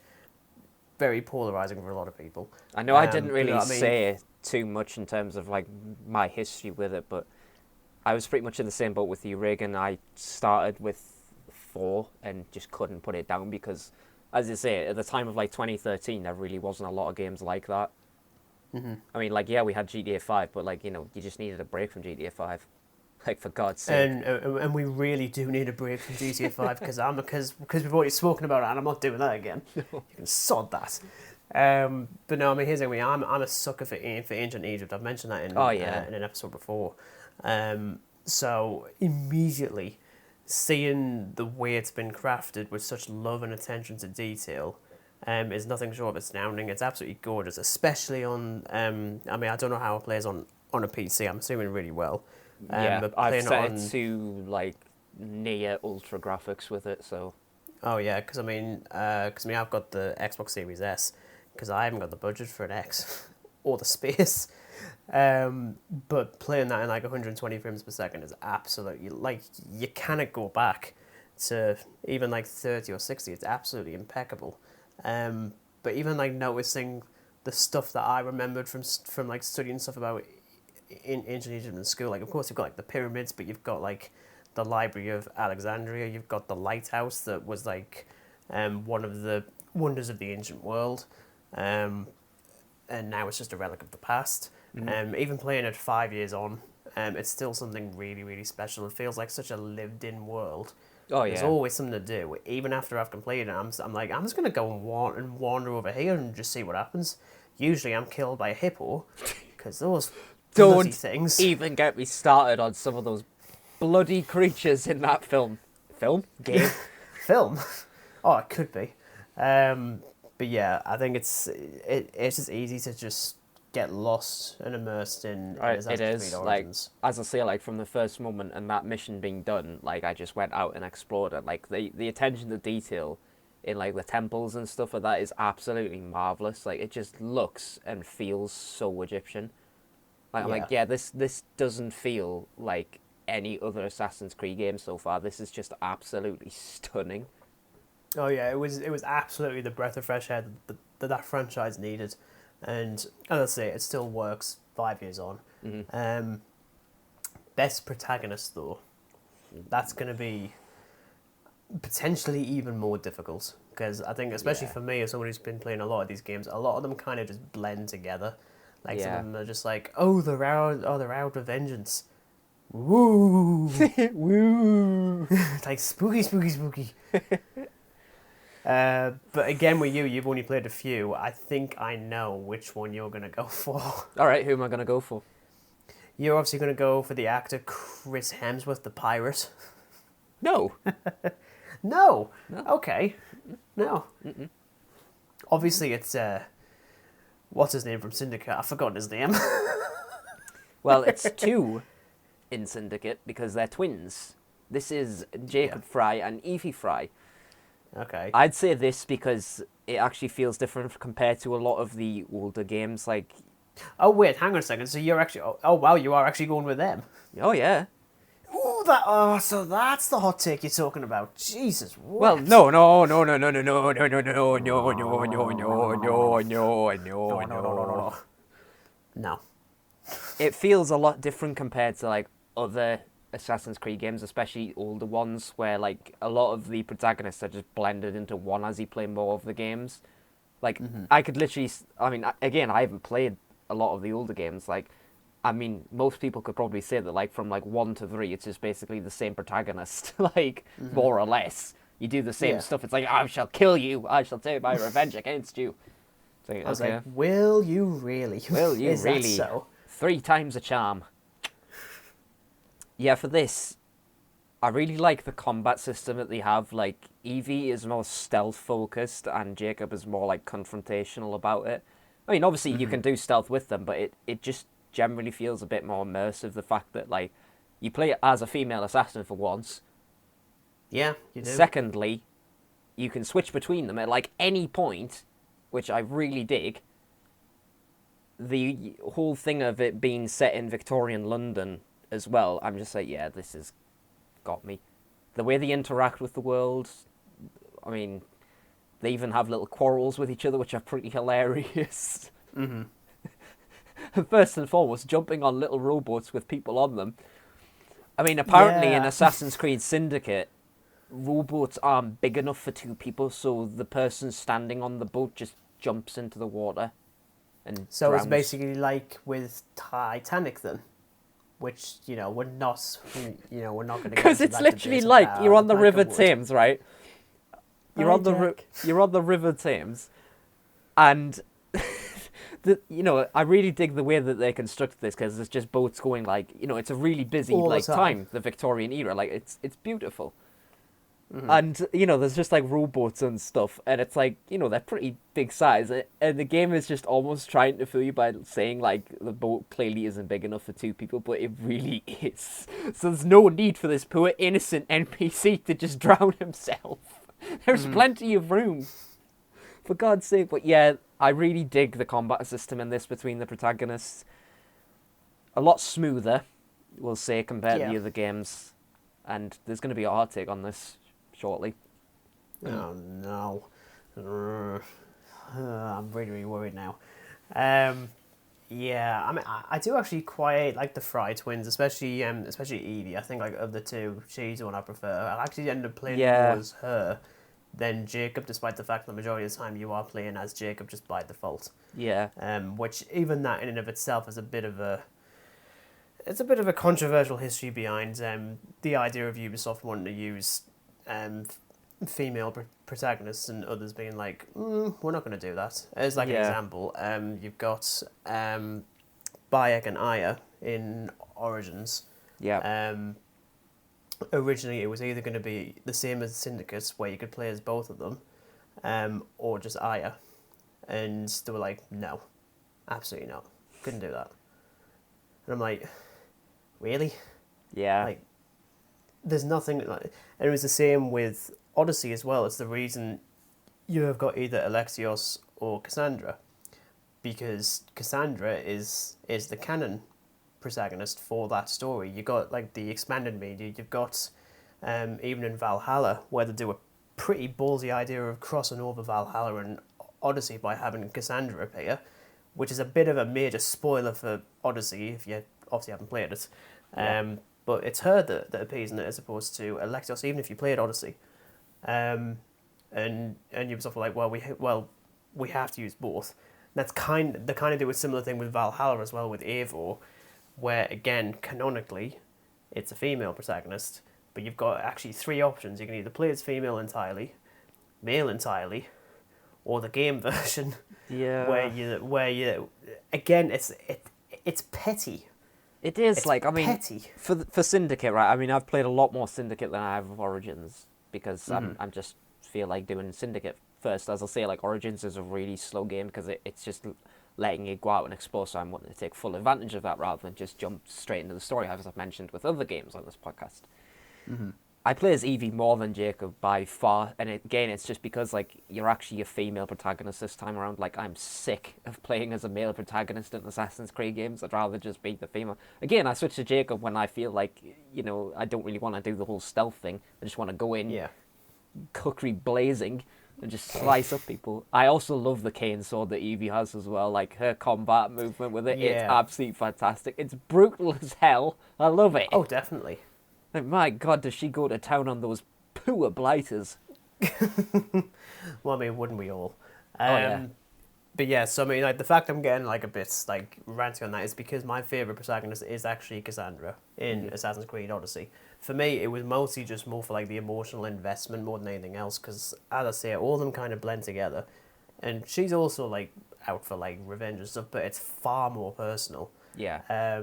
very polarizing for a lot of people. I know I didn't really say too much in terms of, like, my history with it, but I was pretty much in the same boat with you, Regan. I started with 4 and just couldn't put it down because, as you say, at the time of, like, 2013, there really wasn't a lot of games like that. I mean, like, yeah, we had GTA 5, but, like, you know, you just needed a break from GTA 5. Like, for God's sake. And we really do need a break from GTA 5 because we've already spoken about it, and I'm not doing that again. You can sod that. But no, I mean, here's the thing. I'm a sucker for ancient Egypt. I've mentioned that in an episode before. So immediately seeing the way it's been crafted with such love and attention to detail is nothing short of astounding. It's absolutely gorgeous, especially on. I mean, I don't know how it plays on a PC. I'm assuming really well. But I've set it to, like, near ultra graphics with it, so. Oh yeah, because I mean, I've got the Xbox Series S, because I haven't got the budget for an X or the space. But playing that in, like, 120 frames per second is absolutely, like, you cannot go back to even, like, 30 or 60. It's absolutely impeccable. But even, like, noticing the stuff that I remembered from like studying stuff about in ancient Egypt in school, like, of course you've got, like, the pyramids, but you've got, like, the Library of Alexandria, you've got the lighthouse that was, like, one of the wonders of the ancient world, and now it's just a relic of the past. Even playing it 5 years on, it's still something really, really special. It feels like such a lived-in world. Oh yeah. There's always something to do. Even after I've completed it, I'm like, I'm just gonna go and wander over here and just see what happens. Usually, I'm killed by a hippo, because those bloody things. Don't even get me started on some of those bloody creatures in that game. Film? Oh, it could be. But yeah, I think it's just easy to just get lost and immersed in It Assassin's is Creed like, Origins. as I say, like from the first moment and that mission being done, like I just went out and explored it. Like the attention to detail in like the temples and stuff like that is absolutely marvelous. Like it just looks and feels so Egyptian. Like I'm Yeah. like, yeah, this doesn't feel like any other Assassin's Creed game so far. This is just absolutely stunning. Oh yeah, it was absolutely the breath of fresh air that franchise needed, and as I say, it still works 5 years on. Best protagonist though, that's going to be potentially even more difficult because I think, especially Yeah. for me, as someone who's been playing a lot of these games, a lot of them kind of just blend together. Like some Yeah. of them are just like, oh, they're out with vengeance. Woo! Woo! It's like spooky, spooky, spooky. But again, with you, you've only played a few. I think I know which one you're going to go for. All right, who am I gonna go for? You're obviously going to go for the actor Chris Hemsworth, the pirate. No. No. No. Okay. No. Obviously, it's what's his name from Syndicate? I've forgotten his name. Well, it's two in Syndicate because they're twins. This is Jacob Fry and Evie Fry. Okay. I'd say this because it actually feels different compared to a lot of the older games. Like, Oh wait, hang on a second. So you're actually oh wow, you are actually going with them. oh yeah. So that's the hot take you're talking about. Jesus. Well, What? no. No. It feels a lot different compared to like other Assassin's Creed games, especially older ones, where like a lot of the protagonists are just blended into one as you play more of the games. Like I could literally, I mean, again, I haven't played a lot of the older games. Like, I mean, most people could probably say that like from like 1 to 3, it's just basically the same protagonist, like more or less. You do the same stuff. It's like, I shall kill you. I shall take my revenge against you. So, I was like, will you really? will you Is that really? so? 3 times a charm. Yeah, for this, I really like the combat system that they have. Like, Evie is more stealth focused and Jacob is more like confrontational about it. I mean, obviously you can do stealth with them, but it just generally feels a bit more immersive. The fact that like you play it as a female assassin for once. Yeah, you do. Secondly, you can switch between them at like any point, which I really dig. The whole thing of it being set in Victorian London as well, I'm just like, yeah, this has got me. The way they interact with the world, I mean, they even have little quarrels with each other, which are pretty hilarious. First and foremost, jumping on little rowboats with people on them. I mean, apparently in Yeah. Assassin's Creed Syndicate, rowboats aren't big enough for 2 people, so the person standing on the boat just jumps into the water and So drowns. it's basically like with Titanic then, which we're not we're not going to Because it's literally like you're on the River Thames, right? You're on the River Thames, and I really dig the way that they constructed this because it's just boats going like it's a really busy All the like time. the Victorian era, like it's beautiful. And there's just like rowboats and stuff, and it's like they're pretty big size, and the game is just almost trying to fool you by saying like the boat clearly isn't big enough for 2 people, but it really is. So there's no need for this poor innocent NPC to just drown himself. There's plenty of room, for God's sake. But yeah, I really dig the combat system in this between the protagonists. A lot smoother, we'll say, compared to the other games, and there's going to be a hard take on this shortly. Oh no. I'm really, really worried now. Yeah, I mean, I do actually quite like the Fry twins, especially Evie. I think like of the two, she's the one I prefer. I actually ended up playing more as her than Jacob, despite the fact that the majority of the time you are playing as Jacob just by default. Yeah. Which even that in and of itself is a bit of a controversial history behind the idea of Ubisoft wanting to use female protagonists and others being like, we're not going to do that. As like an example, you've got Bayek and Aya in Origins. Yeah. Originally, it was either going to be the same as Syndicate, where you could play as both of them, or just Aya. And they were like, no, absolutely not. Couldn't do that. And I'm like, really? Yeah. Like, there's nothing like, and it was the same with Odyssey as well. It's the reason you have got either Alexios or Cassandra, because Cassandra is the canon protagonist for that story. You got like the expanded media. You've got even in Valhalla, where they do a pretty ballsy idea of crossing over Valhalla and Odyssey by having Cassandra appear, which is a bit of a major spoiler for Odyssey if you obviously haven't played it. But it's her that appears in it as opposed to Alexios, even if you played Odyssey. And Ubisoft were like, we have to use both. And they kind of do a similar thing with Valhalla as well with Eivor, where again canonically, it's a female protagonist, but you've got actually three options. You can either play as female entirely, male entirely, or the game version. Yeah. Where you again it's petty. It is It's like, I mean, petty. for Syndicate, right? I mean, I've played a lot more Syndicate than I have of Origins because I'm just feel like doing Syndicate first. As I say, like Origins is a really slow game because it's just letting you go out and explore. So I'm wanting to take full advantage of that rather than just jump straight into the story, as I've mentioned with other games on this podcast. I play as Evie more than Jacob by far, and again, it's just because like you're actually a female protagonist this time around. Like I'm sick of playing as a male protagonist in Assassin's Creed games. I'd rather just be the female. Again, I switch to Jacob when I feel like I don't really want to do the whole stealth thing. I just want to go in, cookery blazing, and just slice up people. I also love the cane sword that Evie has as well. Like her combat movement with it, it's absolutely fantastic. It's brutal as hell. I love it. Oh, definitely. Like, my God, does she go to town on those poor blighters? Well, I mean, wouldn't we all? Yeah. But yeah, so I mean, like the fact I'm getting like a bit like ranty on that is because my favorite protagonist is actually Cassandra in Assassin's Creed Odyssey. For me, it was mostly just more for like the emotional investment more than anything else. Because as I say, all of them kind of blend together, and she's also like out for like revenge and stuff, but it's far more personal. Yeah.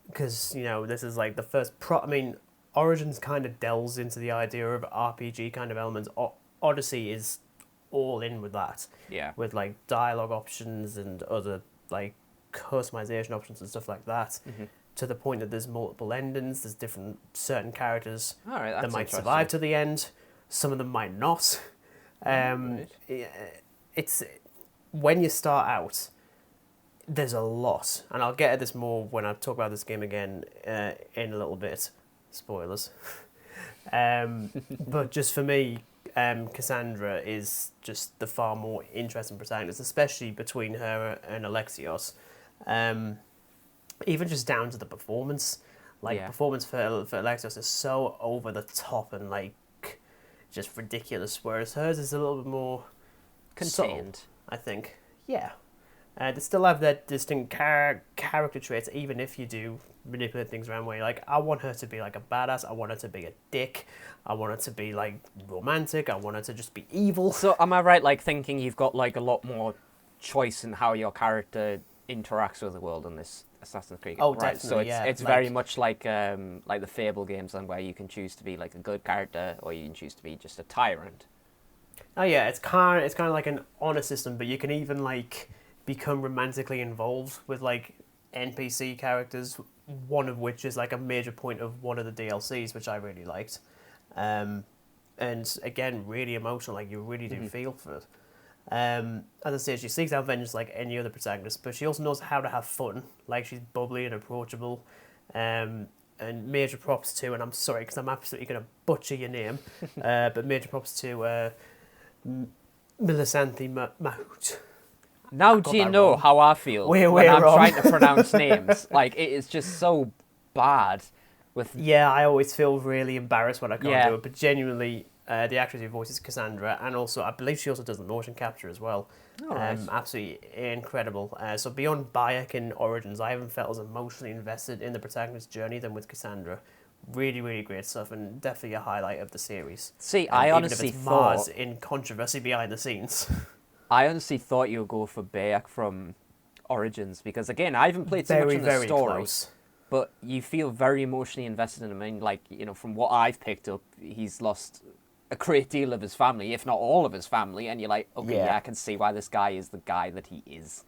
Because this is like the first I mean, Origins kind of delves into the idea of RPG kind of elements. Odyssey is all in with that. Yeah. With like dialogue options and other like customization options and stuff like that. To the point that there's multiple endings. There's different certain characters All right, that might survive to the end. Some of them might not. It's when you start out, there's a lot, and I'll get at this more when I talk about this game again in a little bit. Spoilers. But just for me, Cassandra is just the far more interesting protagonist, especially between her and Alexios. Even just down to the performance. Performance for Alexios is so over the top and like just ridiculous, whereas hers is a little bit more contained, subtle, I think. Yeah. They still have their distinct character traits, even if you do manipulate things around where you're like, I want her to be like a badass, I want her to be a dick, I want her to be like romantic, I want her to just be evil. So am I right, like thinking you've got like a lot more choice in how your character interacts with the world in this Assassin's Creed game? Oh, right. definitely, So it's very much like the Fable games, and where you can choose to be like a good character or you can choose to be just a tyrant. Oh yeah, it's kind of like an honor system, but you can even like become romantically involved with like NPC characters, one of which is like a major point of one of the DLCs, which I really liked. And again, really emotional, like you really do feel for it. As I say, she seeks out vengeance like any other protagonist, but she also knows how to have fun. Like she's bubbly and approachable. And major props to, and I'm sorry because I'm absolutely going to butcher your name, but major props to Milisanthi Mahout. Now do you know how I feel when I'm trying to pronounce names? Like, it is just so bad. Yeah, I always feel really embarrassed when I can't do it, but genuinely, the actress who voices Cassandra, and also, I believe she also does the motion capture as well. Oh, nice. Absolutely incredible. So beyond Bayek and Origins, I haven't felt as emotionally invested in the protagonist's journey than with Cassandra. Really, really great stuff, and definitely a highlight of the series. See, I honestly even if it's thought... Mars in controversy behind the scenes. I honestly thought you would go for Bayek from Origins, because again, I haven't played so much of the story, close. But you feel very emotionally invested in him. I mean, like, from what I've picked up, he's lost a great deal of his family, if not all of his family, and you're like, okay, yeah I can see why this guy is the guy that he is.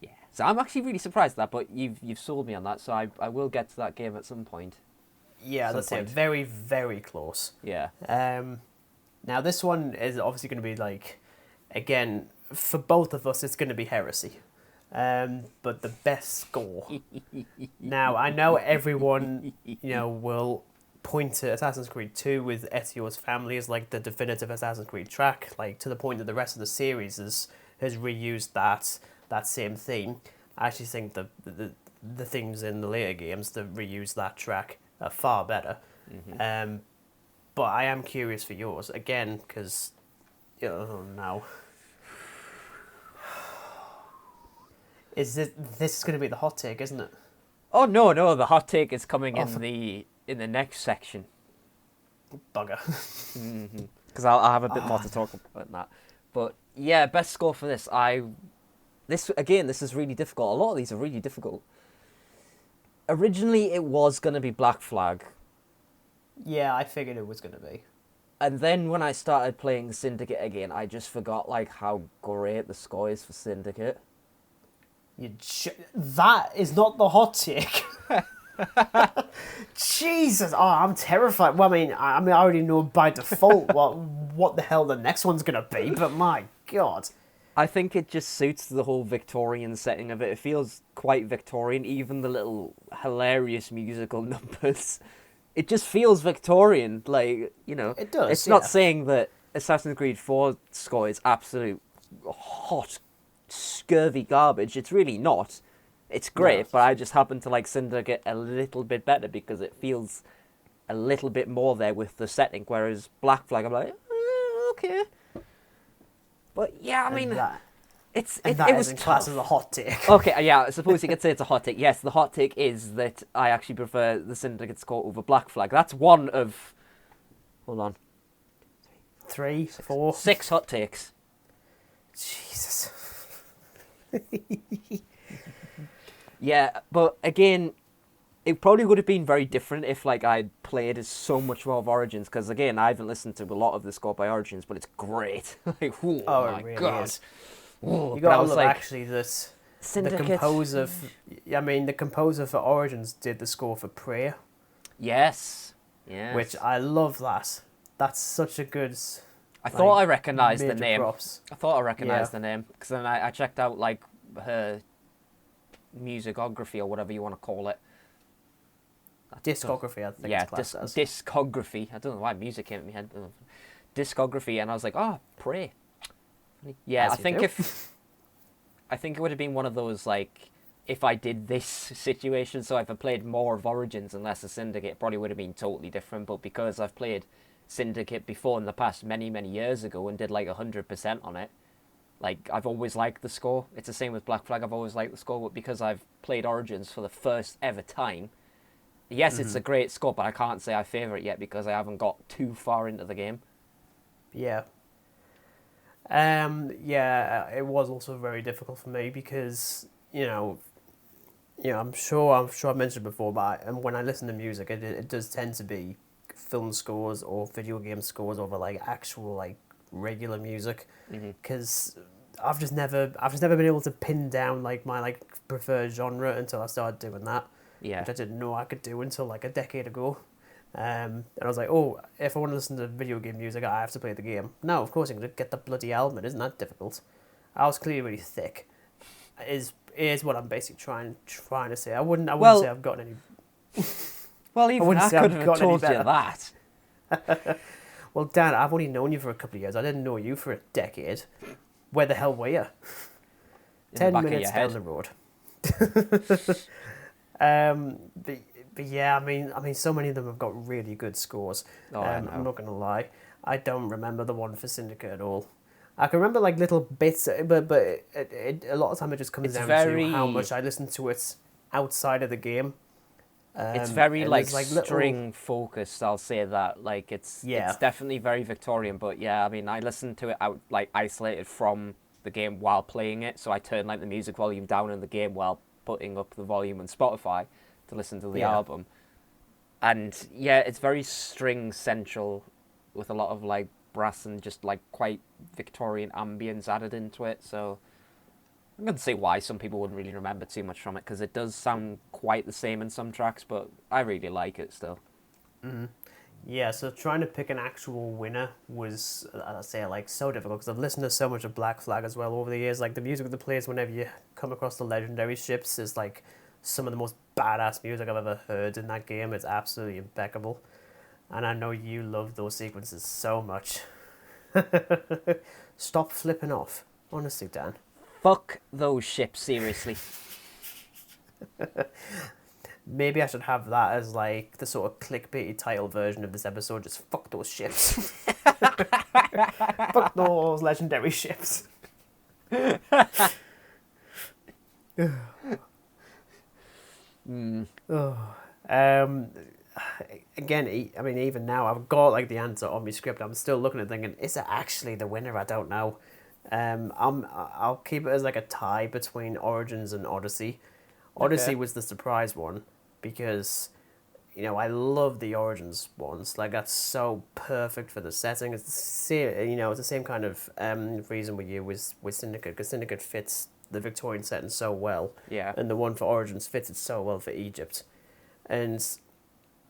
Yeah. So I'm actually really surprised at that, but you've sold me on that, so I will get to that game at some point. Yeah, that's it. Very, very close. Yeah. Now, this one is obviously going to be like, again, for both of us, it's going to be heresy. But the best score. Now, I know everyone, will point to Assassin's Creed 2 with Ezio's family as like the definitive Assassin's Creed track, like to the point that the rest of the series has reused that same theme. I actually think the things in the later games that reuse that track are far better. Mm-hmm. But I am curious for yours again because, now this is going to be the hot take, isn't it? Oh no, the hot take is coming in the next section. Bugger. Because I'll have a bit more to talk about that. But yeah, best score for this. This is really difficult. A lot of these are really difficult. Originally, it was going to be Black Flag. Yeah, I figured it was going to be. And then when I started playing Syndicate again, I just forgot like how great the score is for Syndicate. That is not the hot take. Jesus, I'm terrified. Well, I already know by default what the hell the next one's going to be, but my God. I think it just suits the whole Victorian setting of it. It feels quite Victorian, even the little hilarious musical numbers. It just feels Victorian, It does. It's not saying that Assassin's Creed 4 score is absolute hot, scurvy garbage. It's really not. It's great, but I just happen to like Syndicate a little bit better because it feels a little bit more there with the setting, whereas Black Flag, I'm like, okay. But yeah, I mean, it was in class as a hot take. Okay, yeah, I suppose you could say it's a hot take. Yes, the hot take is that I actually prefer the Syndicate score over Black Flag. That's one of, hold on, 3, 4, 6 hot takes. Jesus. Yeah, but again, it probably would have been very different if I'd played as so much more of Origins, because again, I haven't listened to a lot of the score by Origins, but it's great. It really God. Is. Oh, you got to look actually this. Syndicate. The composer for Origins did the score for Prayer. Yes. Which I love that. That's such a good. I thought I recognised the name. Props. I thought I recognised the name because then I checked out her musicography or whatever you want to call it. Discography, I think. Yeah, it's classed as. discography. I don't know why music came in my head. Discography, and I was like, Pray. Yeah, I think it would have been one of those if I did this situation. So if I played more of Origins and less of Syndicate, it probably would have been totally different. But because I've played Syndicate before in the past, many years ago, and did 100% on it. I've always liked the score. It's the same with Black Flag. I've always liked the score, but because I've played Origins for the first ever time, yes, it's a great score, but I can't say I favour it yet because I haven't got too far into the game. Yeah. It was also very difficult for me because, I'm sure I've mentioned before, but when I listen to music, it does tend to be film scores or video game scores over actual regular music, because I've just never been able to pin down my preferred genre until I started doing that. Yeah. Which I didn't know I could do until a decade ago. And I was like, oh, if I want to listen to video game music, I have to play the game. No, of course I can get the bloody album. It isn't that difficult. I was clearly really thick. Is what I'm basically trying to say. I wouldn't say I've gotten any. Well, even I could have told you that. Well, Dan, I've only known you for a couple of years. I didn't know you for a decade. Where the hell were you? 10 minutes down the road. But yeah, I mean, so many of them have got really good scores. I'm not gonna lie, I don't remember the one for Syndicate at all. I can remember little bits, but a lot of time it just comes down to how much I listen to it outside of the game. It's very string focused. I'll say that. It's definitely very Victorian. But yeah, I mean, I listen to it out isolated from the game while playing it. So I turn the music volume down in the game while putting up the volume on Spotify to listen to the album. And yeah, it's very string central with a lot of brass and just quite Victorian ambience added into it. So I can see why some people wouldn't really remember too much from it, because it does sound quite the same in some tracks, but I really like it still. Yeah, so trying to pick an actual winner was, I'd say, like, so difficult, because I've listened to so much of Black Flag as well over the years. Like, the music that plays whenever you come across the legendary ships is, like, some of the most badass music I've ever heard in that game. It's absolutely impeccable. And I know you love those sequences so much. Stop flipping off. Honestly, Dan. Fuck those ships, seriously. Maybe I should have that as, like, the sort of clickbaity title version of this episode. Just fuck those ships. Fuck those legendary ships. Again, I mean, even now, I've got, like, the answer on my script. I'm still looking at it thinking, is it actually the winner? I don't know. I'll keep it as, like, a tie between Origins and Odyssey. Odyssey was the surprise one, because, you know, I love the Origins ones. Like, that's so perfect for the setting. It's the same, you know, it's the same kind of reason we use with Syndicate, because Syndicate fits the Victorian setting so well. Yeah. And the one for Origins fits it so well for Egypt. And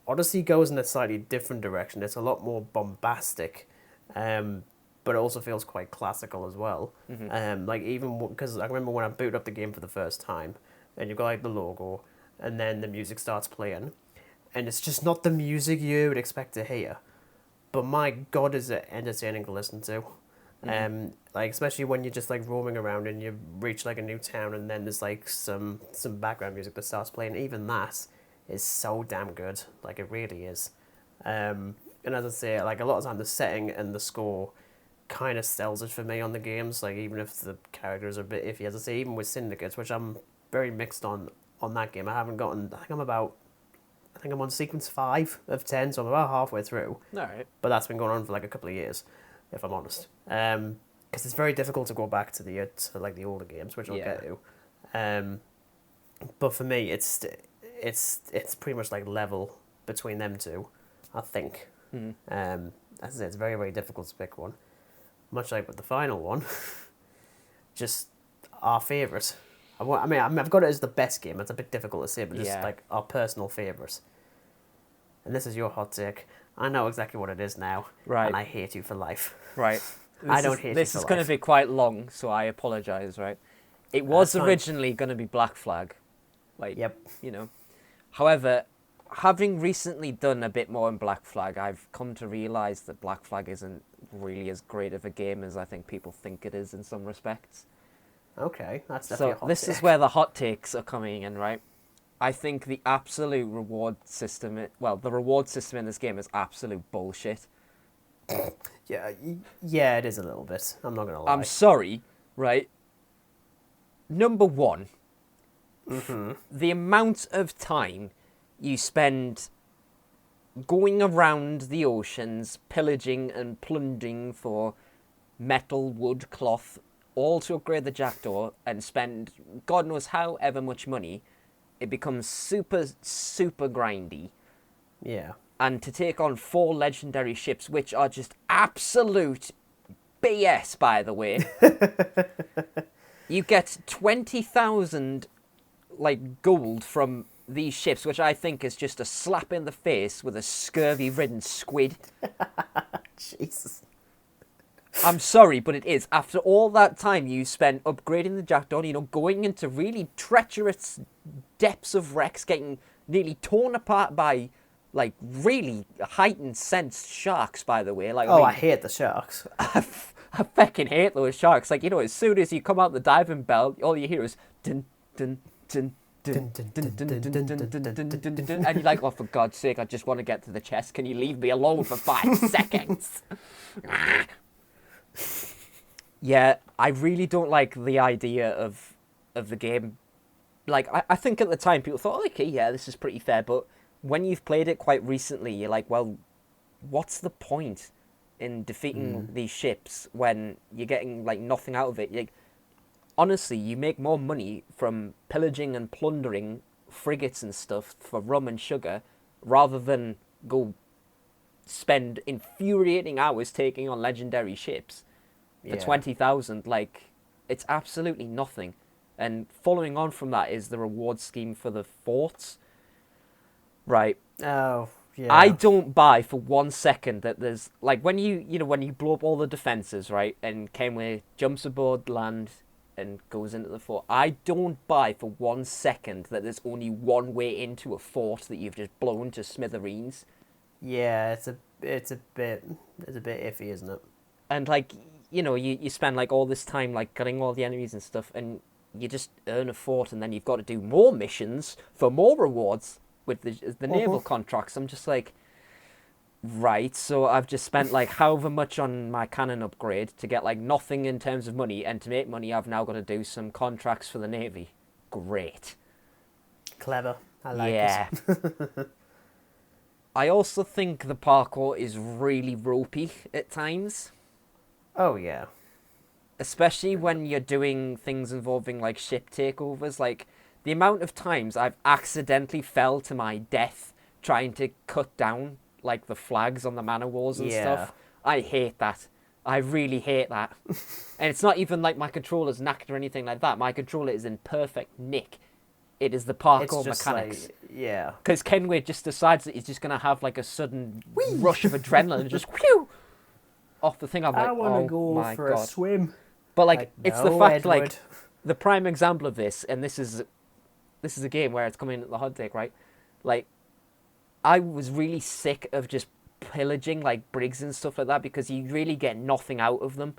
Odyssey goes in a slightly different direction. It's a lot more bombastic, but it also feels quite classical as well. Like, even because I remember when I booted up the game for the first time, and you've got, like, the logo, and then the music starts playing, and it's just not the music you would expect to hear, but my God, is it entertaining to listen to. Like, especially when you're just, like, roaming around and you reach, like, a new town, and then there's, like, some background music that starts playing. Even that is so damn good. Like, it really is. And as I say, like, a lot of time the setting and the score kind of sells it for me on the games. Like, even if the characters are a bit iffy, as I say, even with Syndicates, which I'm very mixed on that game. I haven't gotten, I think I'm on sequence 5 of 10, so I'm about halfway through. Alright. But that's been going on for, like, a couple of years, if I'm honest. Because it's very difficult to go back to the older games, which I'll get to. But for me, it's pretty much, like, level between them two, I think. As I say, it's very, very difficult to pick one. Much like with the final one, just our favourite. I mean, I've got it as the best game. It's a bit difficult to say, but just, like, our personal favourites. And this is your hot take. I know exactly what it is now. Right. And I hate you for life. Right. I don't hate you for life. This is going to be quite long, so I apologise, right? It was originally going to be Black Flag. Like, yep. You know. However, having recently done a bit more in Black Flag, I've come to realise that Black Flag isn't really as great of a game as I think people think it is in some respects. Okay, that's definitely a hot take. This is where the hot takes are coming in, right? I think the absolute reward system, the reward system in this game is absolute bullshit. Yeah, it is a little bit. I'm not going to lie. I'm sorry, right? Number one, the amount of time you spend going around the oceans, pillaging and plundering for metal, wood, cloth, all to upgrade the jackdaw, and spend God knows however much money, it becomes super, super grindy. Yeah. And to take on 4 legendary ships, which are just absolute BS, by the way. You get 20,000, like, gold from these ships, which I think is just a slap in the face with a scurvy-ridden squid. Jesus. I'm sorry, but it is. After all that time you spent upgrading the jackdaw, you know, going into really treacherous depths of wrecks, getting nearly torn apart by, like, really heightened sensed sharks, by the way. Like, I hate the sharks. I fucking hate those sharks. Like, you know, as soon as you come out the diving bell, all you hear is dun dun dun dun dun dun dun dun dun dun dun dun, and you're like, oh, for God's sake, I just want to get to the chest. Can you leave me alone for 5 seconds? Yeah, I really don't like the idea of the game. Like, I think at the time people thought, okay, yeah, this is pretty fair, but when you've played it quite recently, you're like, well, what's the point in defeating these ships when you're getting, like, nothing out of it? Like, honestly, you make more money from pillaging and plundering frigates and stuff for rum and sugar rather than go spend infuriating hours taking on legendary ships for 20,000. Like, it's absolutely nothing. And following on from that is the reward scheme for the forts. Right. Oh, yeah. I don't buy for 1 second that there's like when when you blow up all the defenses, right, and Kenway jumps aboard land and goes into the fort. I don't buy for 1 second that there's only one way into a fort that you've just blown to smithereens. Yeah, it's a bit iffy, isn't it? And like you spend like all this time like cutting all the enemies and stuff, and you just earn a fort, and then you've got to do more missions for more rewards with the naval contracts. I'm just like, right, so I've just spent like however much on my cannon upgrade to get like nothing in terms of money, and to make money I've now got to do some contracts for the Navy. Great. Clever. I like it. I also think the parkour is really ropey at times. Oh, yeah. Especially when you're doing things involving like ship takeovers. Like the amount of times I've accidentally fell to my death trying to cut down like the flags on the manor walls and stuff. I hate that. I really hate that. And it's not even like my controller's knacked or anything like that. My controller is in perfect nick. It is the parkour mechanics. Like, yeah. Because Kenway just decides that he's just going to have like a sudden rush of adrenaline and just whew off the thing. I'm like, I want to go for a swim. But like it's the fact Edward. like the prime example of this, and this is a game where it's coming at the hot take, right? Like I was really sick of just pillaging like brigs and stuff like that because you really get nothing out of them.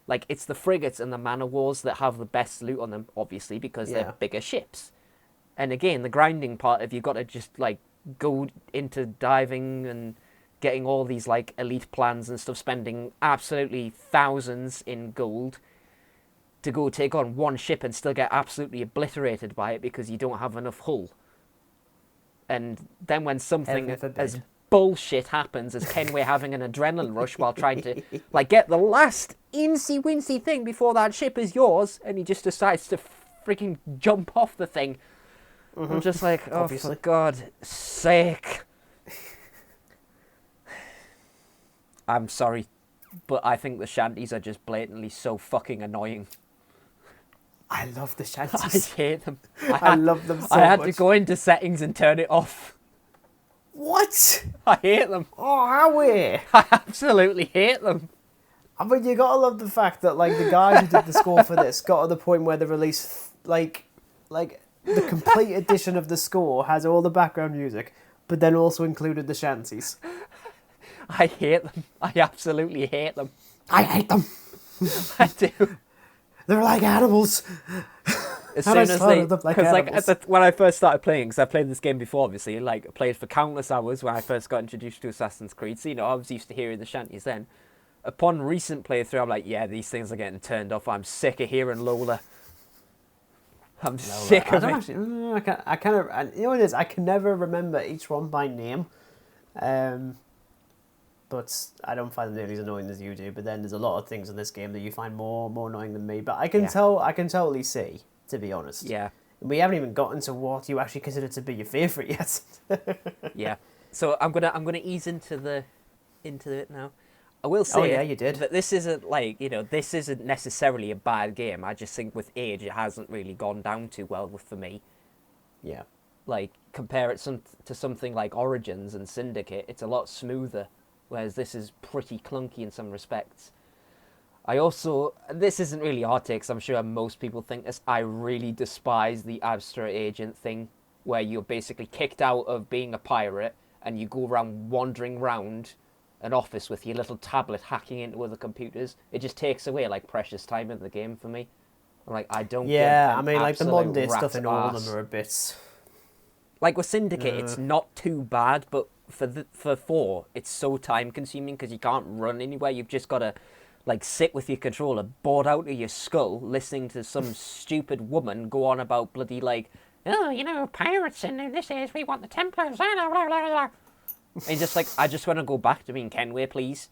Like it's the frigates and the man of wars that have the best loot on them, obviously, because they're bigger ships. And again, the grinding part of you've got to just like go into diving and getting all these like elite plans and stuff, spending absolutely thousands in gold to go take on one ship and still get absolutely obliterated by it because you don't have enough hull. And then when something as bullshit happens as Kenway having an adrenaline rush while trying to like get the last incy-wincy thing before that ship is yours, and he just decides to freaking jump off the thing. I'm just like, oh, for God's sake. I'm sorry, but I think the shanties are just blatantly so fucking annoying. I love the shanties. I hate them. I love them so much. I had to go into settings and turn it off. What? I hate them. Oh, Howie! I absolutely hate them. But you gotta love the fact that like the guys who did the score for this got to the point where they released like the complete edition of the score has all the background music, but then also included the shanties. I hate them. I absolutely hate them. I hate them. I do. They're like animals. As soon as they, because when I first started playing, because I played this game before, obviously, like I played for countless hours when I first got introduced to Assassin's Creed. So I was used to hearing the shanties then. Upon recent playthrough, I'm like, yeah, these things are getting turned off. I'm sick of hearing Lola. I'm sick of it. I kind of, you know what it is? I can never remember each one by name. But I don't find them nearly as annoying as you do. But then there's a lot of things in this game that you find more annoying than me. But I can totally see, to be honest. Yeah. We haven't even gotten to what you actually consider to be your favourite yet. Yeah. So I'm gonna ease into it now. I will say you did. That this isn't this isn't necessarily a bad game. I just think with age it hasn't really gone down too well for me. Yeah. Like compare it to something like Origins and Syndicate, it's a lot smoother. Whereas this is pretty clunky in some respects. This isn't really hot takes, I'm sure most people think this, I really despise the abstract agent thing, where you're basically kicked out of being a pirate, and you go around wandering around an office with your little tablet hacking into other computers. It just takes away, like, precious time in the game for me. I'm like, I don't get I mean, like, the modern day stuff in all of them are a bit... Like, with Syndicate, it's not too bad, but for 4, it's so time-consuming because you can't run anywhere. You've just got to, like, sit with your controller bored out of your skull, listening to some stupid woman go on about bloody, like, oh, pirates, and this is, we want the Templars, blah, blah, blah, blah. And just like, I just want to go back to being Kenway, please.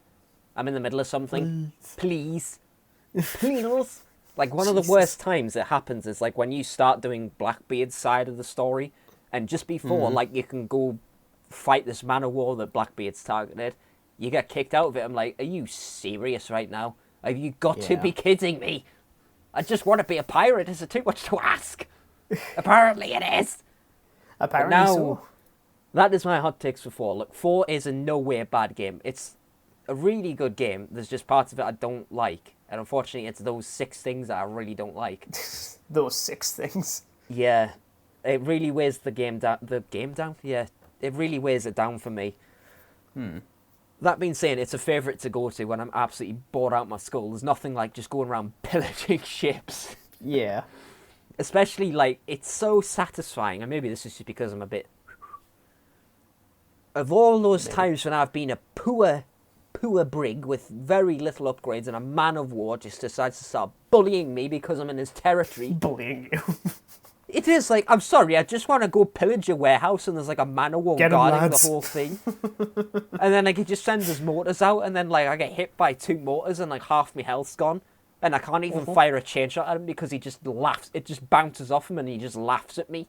I'm in the middle of something. Please. Please. Like, one of the worst times it happens is, like, when you start doing Blackbeard's side of the story, and just before, like, you can go fight this man of war that Blackbeard's targeted, you get kicked out of it. I'm like, are you serious right now? Have you got to be kidding me? I just want to be a pirate. Is it too much to ask? Apparently it is. Apparently now, so. That is my hot takes for 4. Look, 4 is in no way a bad game. It's a really good game. There's just parts of it I don't like. And unfortunately, it's those 6 things that I really don't like. Those 6 things. Yeah. It really weighs the game down. The game down? Yeah. It really weighs it down for me. That being said, it's a favourite to go to when I'm absolutely bored out my skull. There's nothing like just going around pillaging ships. Yeah. Especially, like, it's so satisfying. And maybe this is just because I'm a bit... Of all those times when I've been a poor brig with very little upgrades and a man of war just decides to start bullying me because I'm in his territory. Bullying you. It is like, I'm sorry, I just want to go pillage a warehouse and there's like a man of war guarding the whole thing. And then like he just sends his mortars out and then like I get hit by 2 mortars and like half my health's gone. And I can't even fire a chain shot at him because he just laughs. It just bounces off him and he just laughs at me.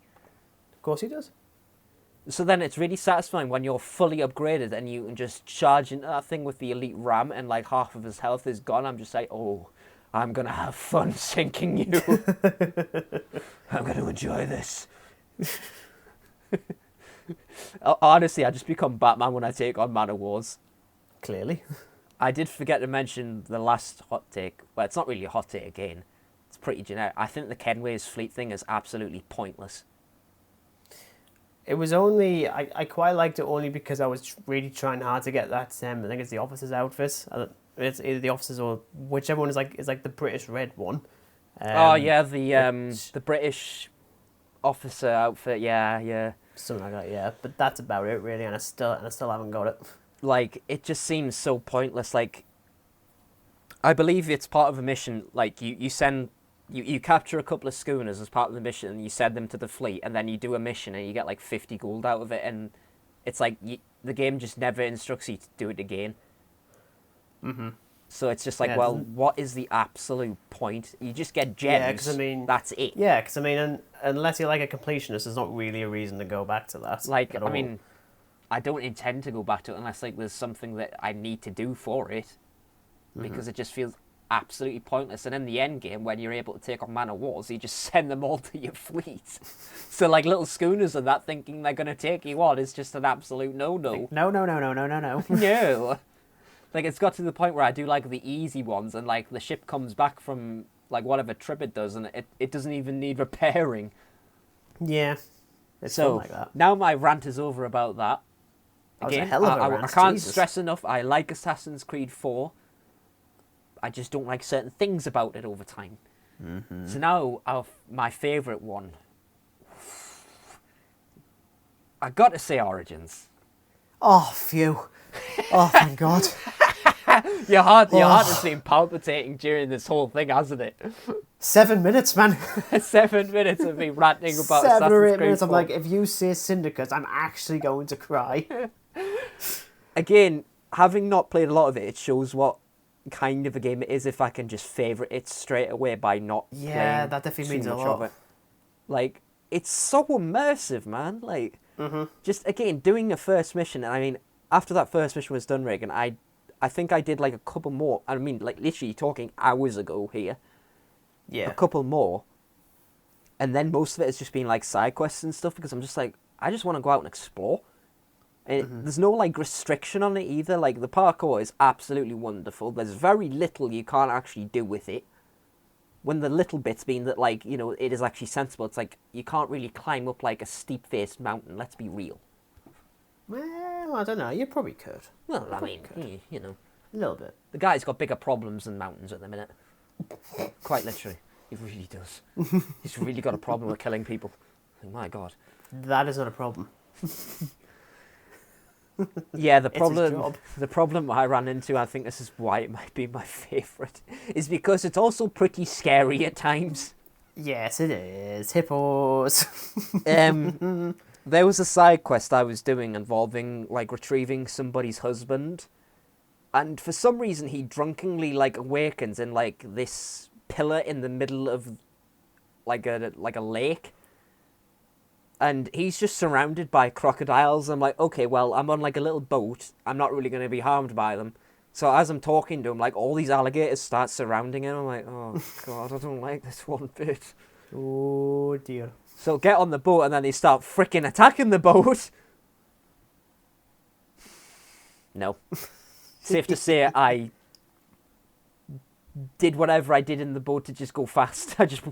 Of course he does. So then it's really satisfying when you're fully upgraded and you can just charge into that thing with the elite ram and like half of his health is gone. I'm just like, oh, I'm going to have fun sinking you. I'm going to enjoy this. Honestly, I just become Batman when I take on Man of Wars. Clearly. I did forget to mention the last hot take. Well, it's not really a hot take again. It's pretty generic. I think the Kenway's fleet thing is absolutely pointless. It was only... I quite liked it only because I was really trying hard to get that... I think it's the officer's outfit. It's either the officer's or whichever one is like the British red one. Oh yeah, the British officer outfit. Yeah. Something like that. Yeah, but that's about it really, and I still haven't got it. Like it just seems so pointless. Like I believe it's part of a mission. Like you capture a couple of schooners as part of the mission, and you send them to the fleet, and then you do a mission, and you get like 50 gold out of it, and it's like the game just never instructs you to do it again. Mm-hmm. So it's just like, well, what is the absolute point? You just get gems. Yeah, because I mean, that's it. Yeah, because I mean, unless you're like a completionist, there's not really a reason to go back to that. Like, I mean, I don't intend to go back to it unless like there's something that I need to do for it, because it just feels absolutely pointless. And in the end game, when you're able to take on Man of Wars, you just send them all to your fleet. So like little schooners and that, thinking they're gonna take you on, is just an absolute no-no. Like, no. No. Like, it's got to the point where I do, like, the easy ones, and, like, the ship comes back from, like, whatever trip it does, and it doesn't even need repairing. Yeah. It's so, like that. Now my rant is over about that. Again, that was a hell of a rant. I can't stress enough, I like Assassin's Creed 4. I just don't like certain things about it over time. Mm-hmm. So now, my favourite one. I got to say Origins. Oh, phew. Oh, thank God. Your heart has been palpitating during this whole thing, hasn't it? 7 minutes, man. 7 minutes of me ranting about 7 or 8 Assassin's Creed minutes. 4. I'm like, if you say Syndicate, I'm actually going to cry. Again, having not played a lot of it, it shows what kind of a game it is if I can just favourite it straight away by not playing that definitely means a lot. Of it. Like, it's so immersive, man. Like, just, again, doing a first mission, and I mean, after that first mission was done, Regan, I think I did like a couple more. I mean, like literally talking hours ago here. Yeah. A couple more. And then most of it has just been like side quests and stuff, because I'm just like, I just want to go out and explore. And there's no like restriction on it either. Like the parkour is absolutely wonderful. There's very little you can't actually do with it. When the little bits being that, like, you know, it is actually sensible. It's like you can't really climb up like a steep-faced mountain. Let's be real. Well, I don't know. You probably could. Well, I mean, you know. A little bit. The guy's got bigger problems than mountains at the minute. Quite literally. He really does. He's really got a problem with killing people. Oh, my God. That is not a problem. Yeah, the problem I ran into, I think this is why it might be my favourite, is because it's also pretty scary at times. Yes, it is. Hippos. There was a side quest I was doing involving, like, retrieving somebody's husband. And for some reason, he drunkenly, like, awakens in, like, this pillar in the middle of, like a lake. And he's just surrounded by crocodiles. I'm like, okay, well, I'm on, like, a little boat. I'm not really going to be harmed by them. So as I'm talking to him, like, all these alligators start surrounding him. I'm like, oh, God, I don't like this one bit. Oh, dear. So get on the boat, and then they start freaking attacking the boat. No. Safe to say, I did whatever I did in the boat to just go fast. I just...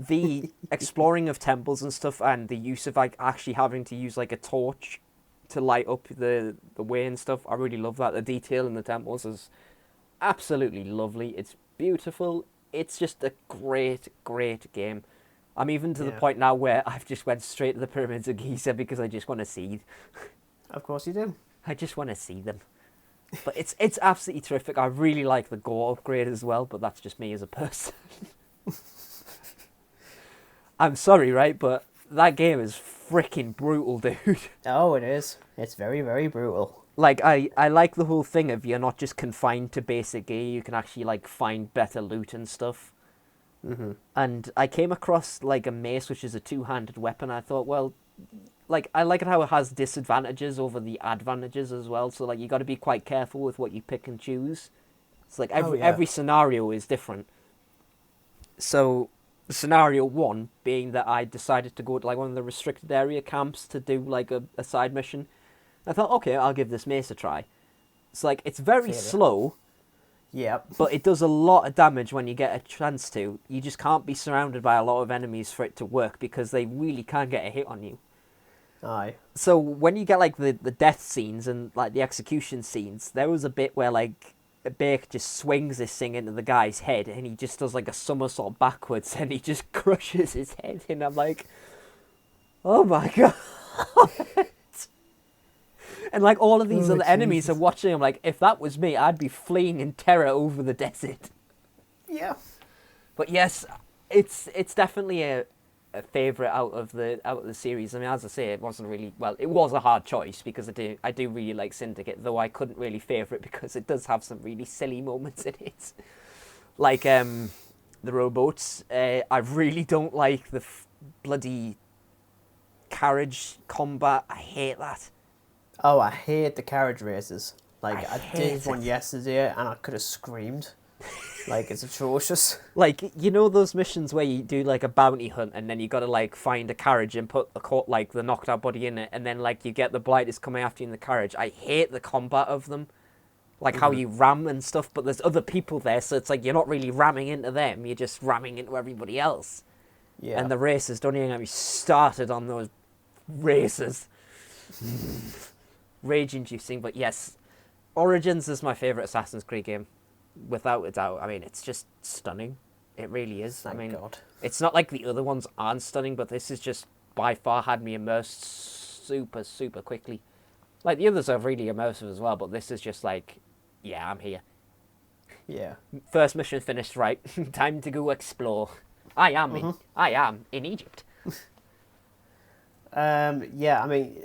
The exploring of temples and stuff, and the use of, like, actually having to use, like, a torch to light up the way and stuff, I really love that. The detail in the temples is absolutely lovely. It's beautiful. It's just a great, great game. I'm even to the point now where I've just went straight to the pyramids of Giza because I just want to see. Of course you do. I just want to see them. But it's absolutely terrific. I really like the gore upgrade as well, but that's just me as a person. I'm sorry, right? But that game is freaking brutal, dude. Oh, it is. It's very, very brutal. Like, I like the whole thing of you're not just confined to basic gear. You can actually, like, find better loot and stuff. Mm-hmm. And I came across, like, a mace, which is a two-handed weapon. I thought, well, like, I like it how it has disadvantages over the advantages as well. So, like, you got to be quite careful with what you pick and choose. It's like every scenario is different. So, scenario one being that I decided to go to, like, one of the restricted area camps to do, like, a side mission. I thought, okay, I'll give this mace a try. It's like, it's very slow. Yep. But it does a lot of damage when you get a chance to. You just can't be surrounded by a lot of enemies for it to work because they really can't get a hit on you. Aye. So when you get, like, the death scenes and, like, the execution scenes, there was a bit where, like, Bake just swings this thing into the guy's head and he just does, like, a somersault backwards and he just crushes his head. And I'm like, oh my God. And, like, all of these other enemies are watching. I'm like, if that was me, I'd be fleeing in terror over the desert. Yeah. But yes, it's definitely a favourite out of the series. I mean, as I say, it wasn't really... Well, it was a hard choice because I do really like Syndicate, though I couldn't really favour it because it does have some really silly moments in it. Like, the rowboats. I really don't like the bloody carriage combat. I hate that. Oh, I hate the carriage races. Like, I did hate one it. yesterday and I could have screamed. Like, it's atrocious. Like, you know those missions where you do, like, a bounty hunt and then you got to, like, find a carriage and put the knocked out body in it, and then, like, you get the blighters coming after you in the carriage. I hate the combat of them. Like, how you ram and stuff, but there's other people there, so it's like you're not really ramming into them, you're just ramming into everybody else. Yeah. And the races, don't even get me started on those races. Rage-inducing, but yes, Origins is my favourite Assassin's Creed game, without a doubt. I mean, it's just stunning. It really is. Thank God. It's not like the other ones aren't stunning, but this is just by far had me immersed super, super quickly. Like, the others are really immersive as well, but this is just like, yeah, I'm here. Yeah. First mission finished, right? Time to go explore. I am in Egypt. Yeah, I mean,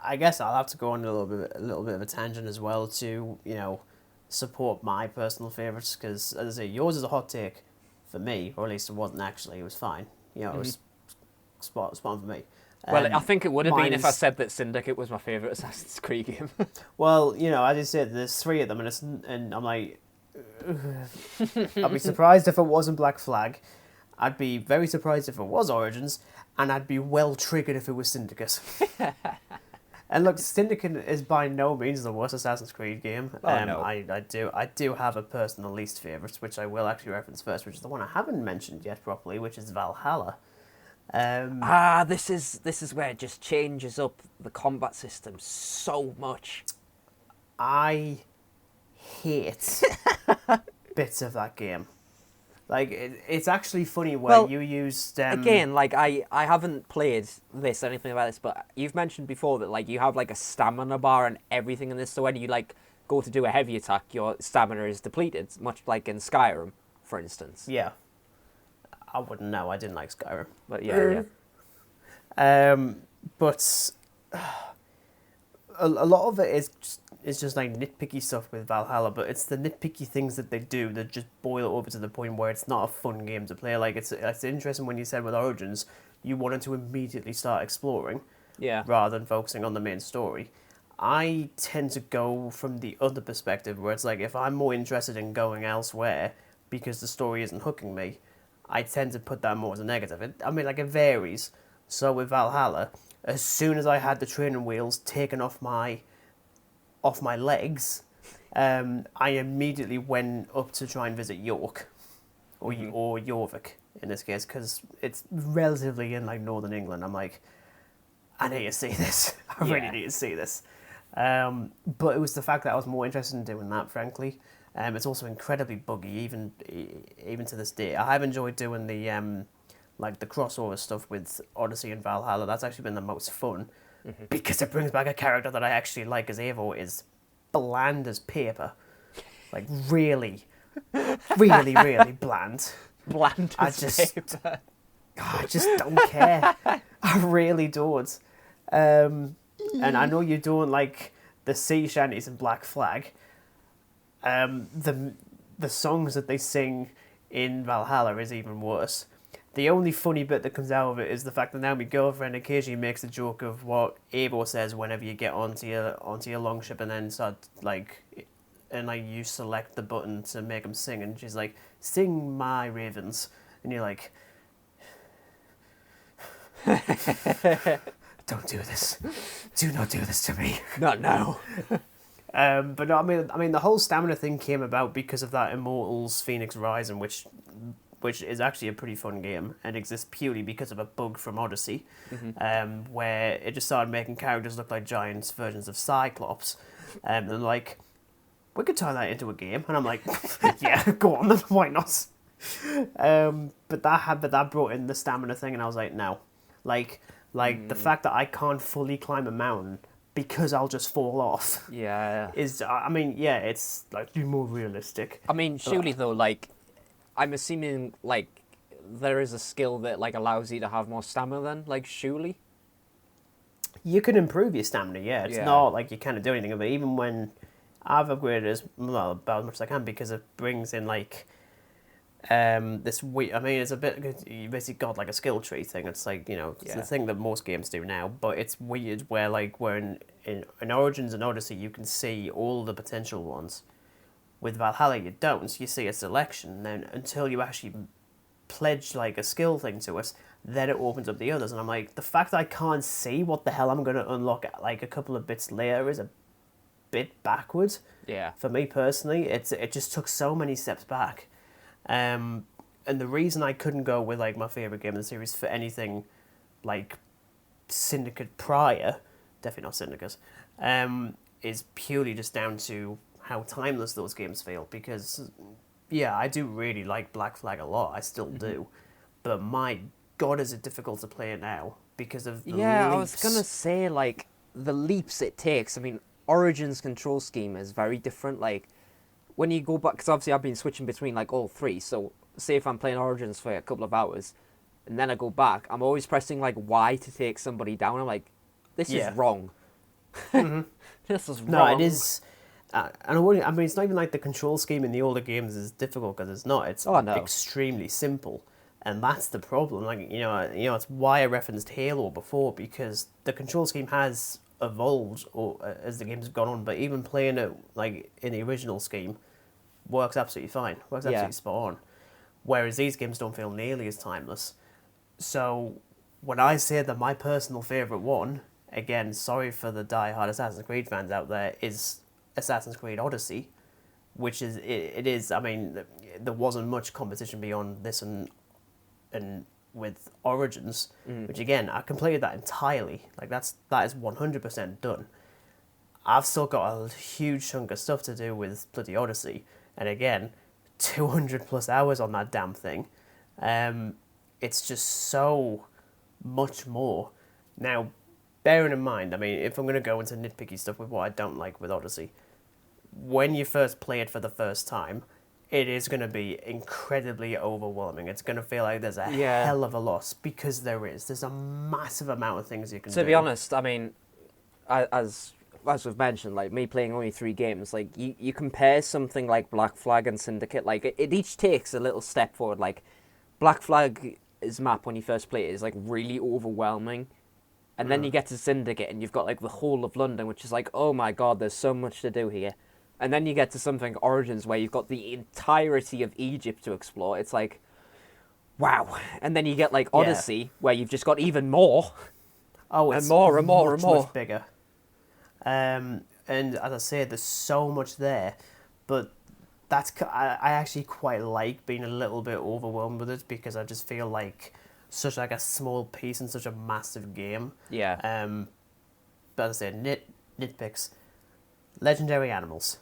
I guess I'll have to go on a little bit of a tangent as well to, you know, support my personal favourites, because, as I say, yours is a hot take for me, or at least it wasn't actually. It was fine. You know, it was spot on for me. Well, I think it would have been if I is- said that Syndicate was my favourite Assassin's Creed game. Well, you know, as you said, there's three of them, and I'm like, I'd be surprised if it wasn't Black Flag. I'd be very surprised if it was Origins, and I'd be well triggered if it was Syndicate. And look, Syndicate is by no means the worst Assassin's Creed game. No. I do have a personal least favourite, which I will actually reference first, which is the one I haven't mentioned yet properly, which is Valhalla. This is where it just changes up the combat system so much. I hate bits of that game. Like, it's actually funny when you used... Again, like, I haven't played this or anything about this, but you've mentioned before that, like, you have, like, a stamina bar and everything in this, so when you, like, go to do a heavy attack, your stamina is depleted, much like in Skyrim, for instance. Yeah. I wouldn't know. I didn't like Skyrim. But yeah. But a lot of it is just like nitpicky stuff with Valhalla, but it's the nitpicky things that they do that just boil it over to the point where it's not a fun game to play. Like, it's interesting when you said with Origins, you wanted to immediately start exploring, Yeah. rather than focusing on the main story. I tend to go from the other perspective, where it's like if I'm more interested in going elsewhere because the story isn't hooking me, I tend to put that more as a negative. It varies. So with Valhalla, as soon as I had the training wheels taken off my legs, I immediately went up to try and visit York, or Jorvik in this case, because it's relatively in like northern England. I'm like, I need to see this. I really need to see this. But it was the fact that I was more interested in doing that, frankly. It's also incredibly buggy, even to this day. I have enjoyed doing the the crossover stuff with Odyssey and Valhalla. That's actually been the most fun because it brings back a character that I actually like, as Eivor is bland as paper, like really, really, really bland. Bland as paper. I just don't care. I really don't. And I know you don't like the sea shanties and Black Flag. The songs that they sing in Valhalla is even worse. The only funny bit that comes out of it is the fact that now my girlfriend occasionally makes a joke of what Eivor says whenever you get onto your longship and then you select the button to make him sing, and she's like, "Sing my ravens," and you're like, "Don't do this. Do not do this to me." Not now. But no, I mean, the whole stamina thing came about because of that Immortals Phoenix Rising, which is actually a pretty fun game and exists purely because of a bug from Odyssey, where it just started making characters look like giant versions of Cyclops, and like, we could turn that into a game, and I'm like, yeah, go on, then, why not? But that brought in the stamina thing, and I was like, no, the fact that I can't fully climb a mountain because I'll just fall off. Yeah. It's like more realistic. I mean, surely though, like, I'm assuming like there is a skill that like allows you to have more stamina. Then, like, surely you can improve your stamina. Yeah, it's not like you can't do anything. But even when I've upgraded about as much as I can, because it brings in like this weird. I mean, it's a bit. You basically got like a skill tree thing. It's like, it's the thing that most games do now. But it's weird where in Origins and Odyssey you can see all the potential ones. With Valhalla you don't. So you see a selection. Then until you actually pledge like a skill thing to it, then it opens up the others. And I'm like, the fact that I can't see what the hell I'm going to unlock like a couple of bits later is a bit backwards. Yeah. For me personally, it just took so many steps back. And the reason I couldn't go with like my favorite game in the series for anything like Syndicate prior, definitely not Syndicate, is purely just down to how timeless those games feel. Because I do really like Black Flag a lot, I still do, but my god, is it difficult to play it now because of the leaps. I was gonna say, like, the leaps it takes. I mean, Origin's control scheme is very different. Like, when you go back, because obviously I've been switching between like all three, so say if I'm playing Origins for a couple of hours and then I go back, I'm always pressing like Y to take somebody down. I'm like, this is wrong. This is wrong. No, it is. I mean, it's not even like the control scheme in the older games is difficult, because it's not. It's extremely simple, and that's the problem. Like, it's why I referenced Halo before, because the control scheme has evolved as the games have gone on. But even playing it like in the original scheme works absolutely fine. Works absolutely spot on. Whereas these games don't feel nearly as timeless. So when I say that my personal favorite one, again, sorry for the die-hard Assassin's Creed fans out there, is Assassin's Creed Odyssey, which is it is. I mean, there wasn't much competition beyond this and with Origins, which again I completed that entirely. Like that is 100% done. I've still got a huge chunk of stuff to do with bloody Odyssey, and again, 200 plus hours on that damn thing. It's just so much more. Now, bearing in mind, I mean, if I'm going to go into nitpicky stuff with what I don't like with Odyssey, when you first play it for the first time, it is going to be incredibly overwhelming. It's going to feel like there's a hell of a lot, because there's a massive amount of things you can do. To be honest, I mean, as we've mentioned, like, me playing only 3 games, like, you compare something like Black Flag and Syndicate, like, it each takes a little step forward. Like, Black Flag's map when you first play it is, like, really overwhelming, And then you get to Syndicate, and you've got, like, the whole of London, which is like, oh my god, there's so much to do here. And then you get to something Origins, where you've got the entirety of Egypt to explore. It's like, wow. And then you get, like, Odyssey, where you've just got even more. Oh, it's and more, much bigger. And as I say, there's so much there, but I actually quite like being a little bit overwhelmed with it, because I just feel like such like a small piece in such a massive game. Yeah. But as I say, nitpicks. Legendary animals.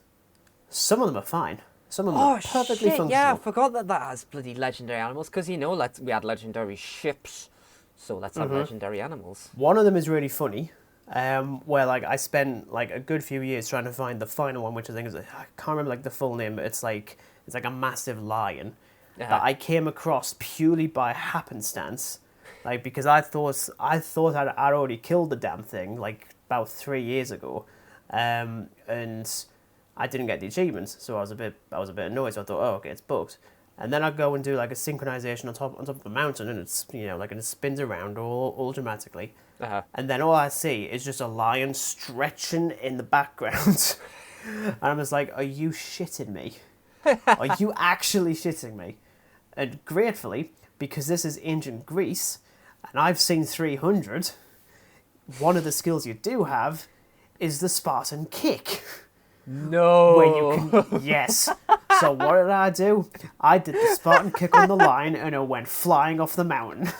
Some of them are fine. Some of them are perfectly functional. Yeah, I forgot that has bloody legendary animals, because, you know, we had legendary ships, so let's have legendary animals. One of them is really funny, where like I spent like a good few years trying to find the final one, which I think is, I can't remember like the full name, but it's like a massive lion that I came across purely by happenstance, like because I thought I'd already killed the damn thing like about 3 years ago, and I didn't get the achievements, so I was a bit annoyed. So I thought, oh, okay, it's bugged. And then I go and do like a synchronization on top of the mountain, and it's, you know, like, and it spins around all dramatically. And then all I see is just a lion stretching in the background. And I'm just like, are you shitting me? Are you actually shitting me? And gratefully, because this is ancient Greece, and I've seen 300, one of the skills you do have is the Spartan kick. No. Where you can, yes. So what did I do? I did the Spartan kick on the lion, and it went flying off the mountain.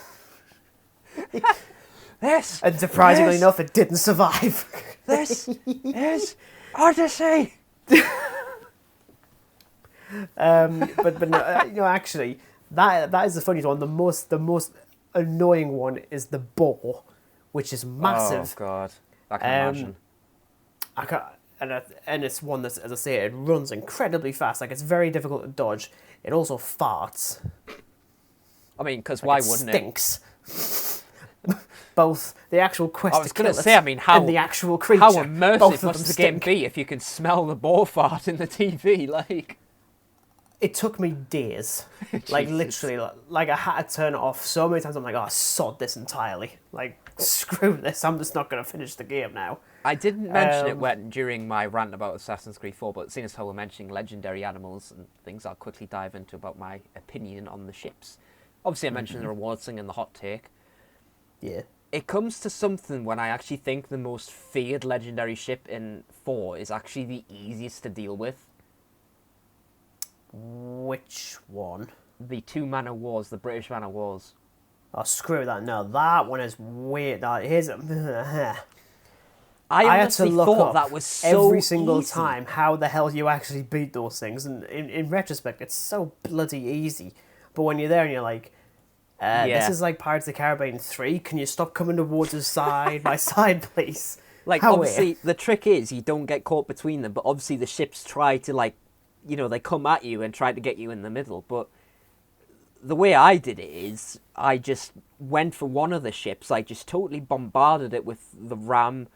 This. And surprisingly enough, it didn't survive. This is Odyssey. But no, you know, actually, that is the funniest one. The most annoying one is the boar, which is massive. Oh god, I can imagine. And it's one that's, as I say, it runs incredibly fast. Like, it's very difficult to dodge. It also farts. I mean, because like, why wouldn't stinks. Both the actual quest I was to going kill to say, I mean, how, and the actual creature. how immersive must the game stink. be if you can smell the boar fart in the TV? Like, it took me days. Like, literally, like I had to turn it off so many times. I'm like, oh, sod this entirely. Like, screw this. I'm just not going to finish the game now. I didn't mention it during my rant about Assassin's Creed 4, but seeing as how we're mentioning legendary animals and things, I'll quickly dive into about my opinion on the ships. Obviously, I mentioned the reward thing and the hot take. Yeah. It comes to something when I actually think the most feared legendary ship in 4 is actually the easiest to deal with. Which one? The 2 Man of Wars, the British Man of Wars. Oh, screw that. No, that one is weird. Here's I had to honestly look thought up that was so every single easy. time how the hell you actually beat those things. And in retrospect, it's so bloody easy. But when you're there and you're like, this is like Pirates of the Caribbean 3. Can you stop coming towards us side by side, please? Like, obviously, the trick is you don't get caught between them, but obviously the ships try to, like, you know, they come at you and try to get you in the middle. But the way I did it is I just went for one of the ships. I just totally bombarded it with the ram,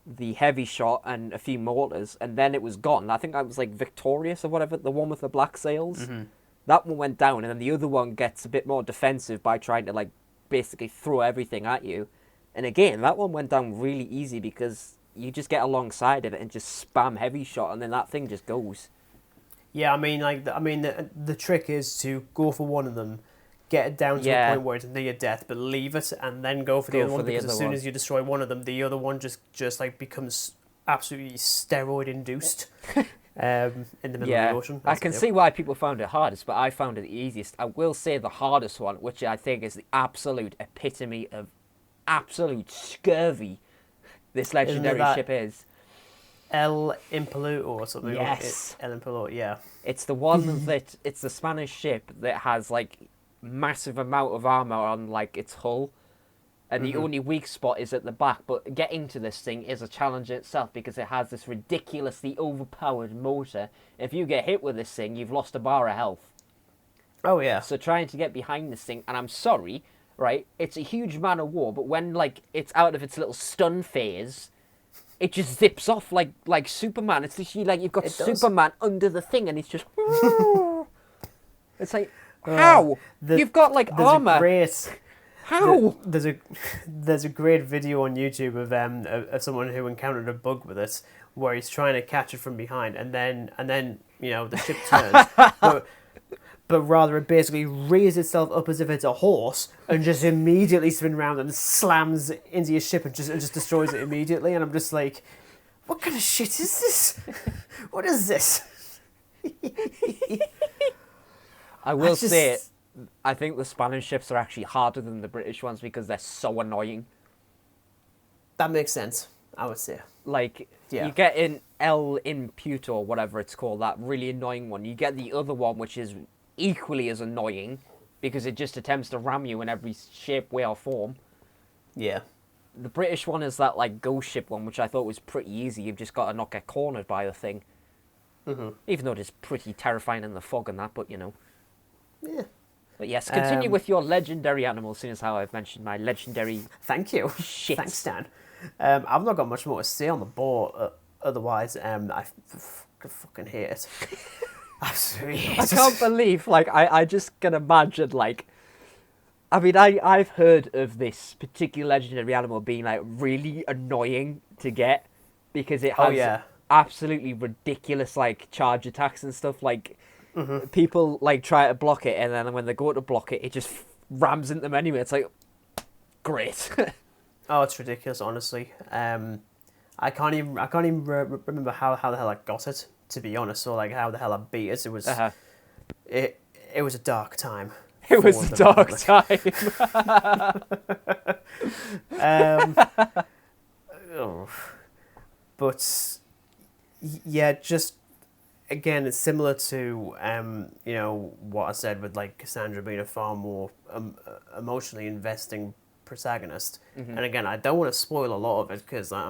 the heavy shot, and a few mortars, and then it was gone. I think I was, like, Victorious or whatever, the one with the black sails. Mm-hmm. That one went down, and then the other one gets a bit more defensive by trying to, like, basically throw everything at you. And again, that one went down really easy because you just get alongside of it and just spam heavy shot, and then that thing just goes. Yeah, I mean, like, the trick is to go for one of them, get it down to a point where it's near death, but leave it, and then go for the other one, because as soon as you destroy one of them, the other one just like becomes absolutely steroid induced. In the middle of the ocean. I can see why people found it hardest, but I found it the easiest. I will say the hardest one, which I think is the absolute epitome of absolute scurvy this legendary ship is. El Impoluto or something. Yes. El Impoluto, yeah. It's the one it's the Spanish ship that has, like, massive amount of armor on, like, its hull. And the only weak spot is at the back, but getting to this thing is a challenge in itself because it has this ridiculously overpowered motor. If you get hit with this thing, you've lost a bar of health. Oh, yeah. So trying to get behind this thing, and I'm sorry, right, it's a huge man of war, but when, like, it's out of its little stun phase, it just zips off like Superman. It's literally like you've got Superman under the thing, and it's just... It's like, how? You've got, like, armor. How? There's a great video on YouTube of someone who encountered a bug with it, where he's trying to catch it from behind, and then the ship turns, but rather it basically raises itself up as if it's a horse and just immediately spins around and slams into your ship and just destroys it immediately. And I'm just like, what kind of shit is this? What is this? I will say, I think the Spanish ships are actually harder than the British ones because they're so annoying. That makes sense, I would say. Like, you get in El Imputo, or whatever it's called, that really annoying one. You get the other one, which is equally as annoying because it just attempts to ram you in every shape, way, or form. Yeah. The British one is that, like, ghost ship one, which I thought was pretty easy. You've just got to not get cornered by the thing. Mm-hmm. Even though it is pretty terrifying in the fog and that, but, Yeah. But yes, continue with your legendary animals, seeing as how I've mentioned my legendary... Thank you. Shit. Thanks, Dan. I've not got much more to say on the board. Otherwise, I fucking hate it. Absolutely hate it. I can't believe, like, I just can imagine, like... I mean, I've heard of this particular legendary animal being, like, really annoying to get because it has absolutely ridiculous, like, charge attacks and stuff, like... Mm-hmm. People like try to block it, and then when they go to block it, it just rams into them anyway. It's like, great. Oh, it's ridiculous, honestly. I can't even remember how the hell I got it, to be honest, or like how the hell I beat it. It was it was a dark time. It was a dark time. But yeah, just. Again, it's similar to what I said with like Cassandra being a far more emotionally investing protagonist. Mm-hmm. And again, I don't want to spoil a lot of it because I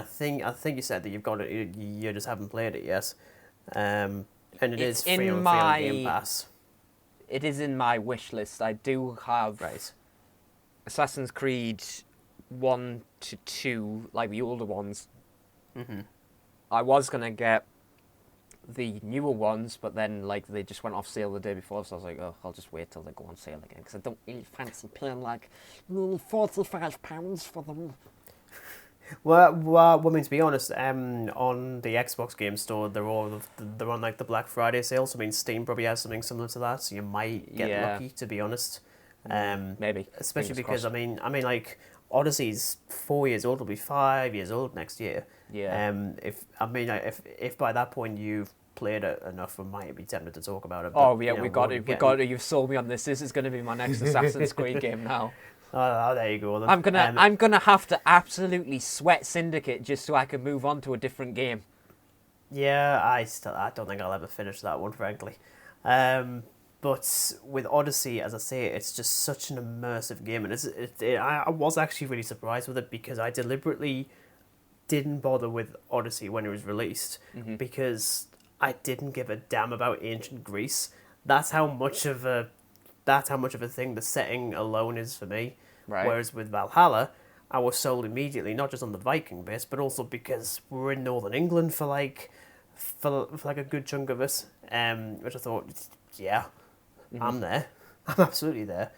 think you said that you've got it. You just haven't played it yet, and it's free on Game Pass. It is in my wish list. I do have Assassin's Creed 1 to 2, like the older ones. Mm-hmm. I was gonna get the newer ones, but then like they just went off sale the day before, so I was like, oh, I'll just wait till they go on sale again because I don't really fancy paying like £45 for them. Well, I mean, to be honest, on the Xbox Game Store, they're on like the Black Friday sale. So I mean, Steam probably has something similar to that, so you might get lucky. To be honest, maybe, especially because I mean, like Odyssey's 4 years old, will be 5 years old next year. Yeah. If by that point you've played it enough, I might be tempted to talk about it. But, we got it. We got it. You've sold me on this. This is going to be my next Assassin's Creed game now. Oh, there you go. Then. I'm gonna have to absolutely sweat Syndicate just so I can move on to a different game. Yeah, I don't think I'll ever finish that one, frankly. But with Odyssey, as I say, it's just such an immersive game, and I was actually really surprised with it because I deliberately didn't bother with Odyssey when it was released because I didn't give a damn about ancient Greece. That's how much of a thing the setting alone is for me. Right. Whereas with Valhalla, I was sold immediately, not just on the Viking base, but also because we were in Northern England for a good chunk of it, which I thought, I'm there. I'm absolutely there.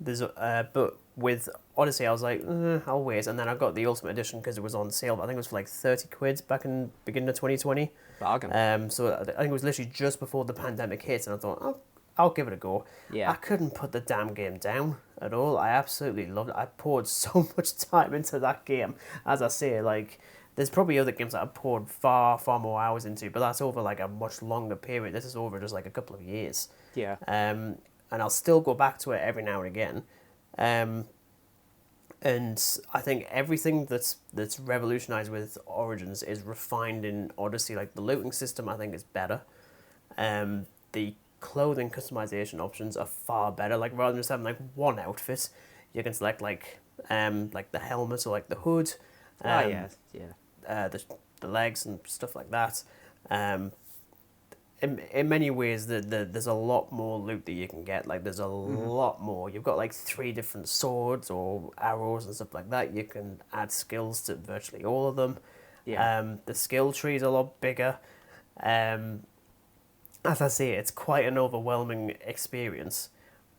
But with Odyssey, I was like, I'll wait. And then I got the Ultimate Edition because it was on sale. I think it was for like 30 quid back in beginning of 2020. Bargain. So I think it was literally just before the pandemic hit, and I thought, I'll give it a go. Yeah. I couldn't put the damn game down at all. I absolutely loved it. I poured so much time into that game. As I say, like, there's probably other games that I've poured far, far more hours into, but that's over like a much longer period. This is over just like a couple of years. Yeah. And I'll still go back to it every now and again. And I think everything that's revolutionized with Origins is refined in Odyssey. Like the looting system, I think is better. The clothing customization options are far better. Like rather than just having like one outfit, you can select like the helmet or like the hood. The legs and stuff like that. In many ways, there's a lot more loot that you can get. Like, there's a lot more. You've got, like, 3 different swords or arrows and stuff like that. You can add skills to virtually all of them. Yeah. The skill tree is a lot bigger. As I say, it's quite an overwhelming experience.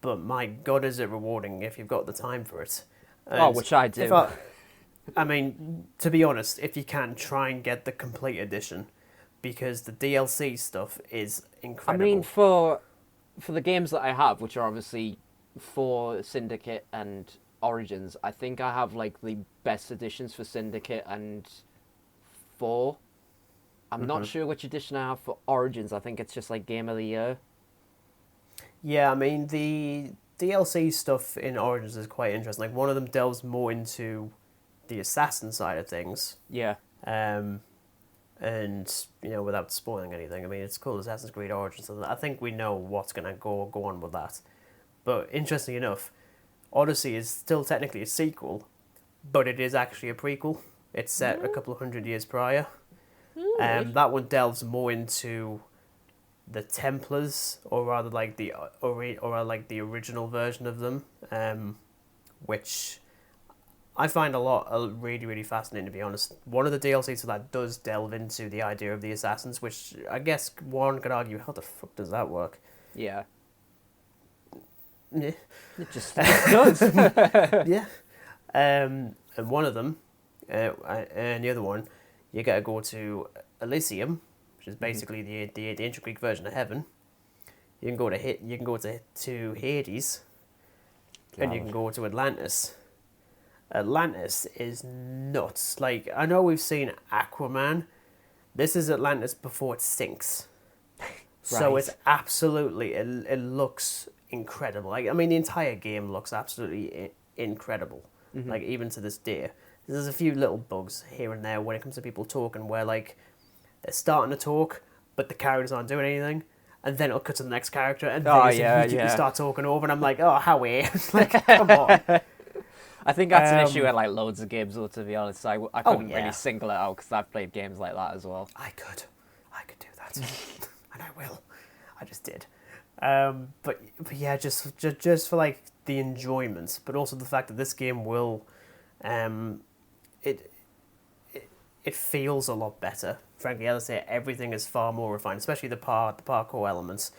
but my God, is it rewarding if you've got the time for it. Oh, which I do. I mean, to be honest, if you can, try and get the complete edition, because the DLC stuff is incredible. I mean, for the games that I have, which are obviously for Syndicate and Origins, I think I have like the best editions for Syndicate and 4. I'm not sure which edition I have for Origins. I think it's just like Game of the Year. Yeah, I mean, the DLC stuff in Origins is quite interesting. Like, one of them delves more into the assassin side of things. Yeah. And, without spoiling anything, I mean, it's called Assassin's Creed Origins, so I think we know what's going to go on with that. But, interestingly enough, Odyssey is still technically a sequel, but it is actually a prequel. It's set a couple of 100 years prior. That one delves more into the Templars, or rather like the original version of them, which I find really, really fascinating, to be honest. One of the DLCs for that does delve into the idea of the assassins, which I guess one could argue, how the fuck does that work? Yeah. Yeah. It just does. Yeah. And one of them, and the other one, you gotta go to Elysium, which is basically the ancient Greek version of heaven. You can go to Hades, and you can go to Atlantis. Atlantis is nuts. Like, I know we've seen Aquaman. This is Atlantis before it sinks. So it's absolutely, it looks incredible. Like, I mean, the entire game looks absolutely incredible. Like, even to this day. There's a few little bugs here and there when it comes to people talking where, like, they're starting to talk, but the characters aren't doing anything. And then it'll cut to the next character, and they immediately start talking over, and I'm like, oh, Howie. Like, come on. I think that's an issue with like loads of games, though, to be honest. I couldn't really single it out because I've played games like that as well. I could do that. And I will. I just did. But yeah, just for like the enjoyment, but also the fact that this game will, it feels a lot better. Frankly, as I say, everything is far more refined, especially the parkour elements.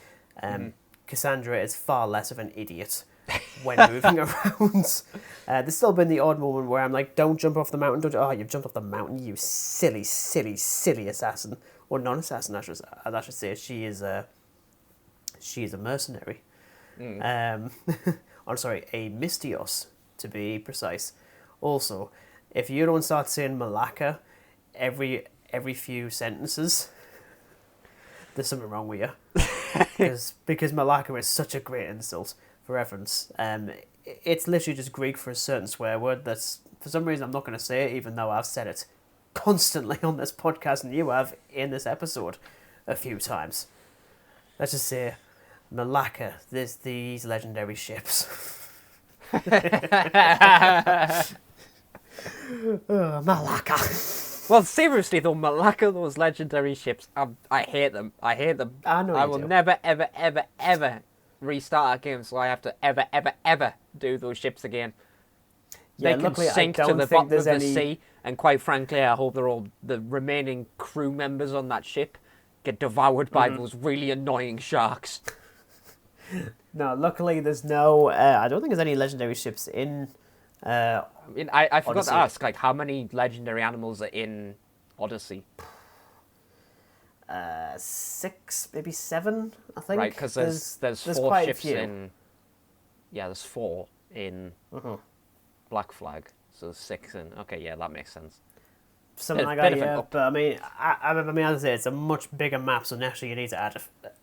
Cassandra is far less of an idiot when moving around. There's still been the odd moment where I'm like, don't jump off the mountain. You've jumped off the mountain, you silly, silly, silly assassin. Or non-assassin, I should say. She is a mercenary. I'm sorry, a Mystios, to be precise. Also, if you don't start saying Malacca every few sentences, there's something wrong with you. because Malacca is such a great insult. For reference, it's literally just Greek for a certain swear word that's, for some reason, I'm not going to say it, even though I've said it constantly on this podcast, and you have in this episode a few times. Let's just say Malacca, these legendary ships. Malacca. Well, seriously though, Malacca, those legendary ships, I hate them. I know I will never, ever, ever, ever restart a game, so I have to ever do those ships again. Yeah, they can sink to the bottom of the sea, and quite frankly, I hope the remaining crew members on that ship get devoured by those really annoying sharks. No, luckily there's no. I don't think there's any legendary ships in. I mean, I forgot Odyssey. to ask, like, how many legendary animals are in Odyssey? 6, maybe 7, I think. Right, because there's 4 ships in. Yeah, there's 4 in Black Flag, so there's 6 in. Okay, yeah, that makes sense. Something like that, yeah. But I mean, as I say, it's a much bigger map, so naturally you need to add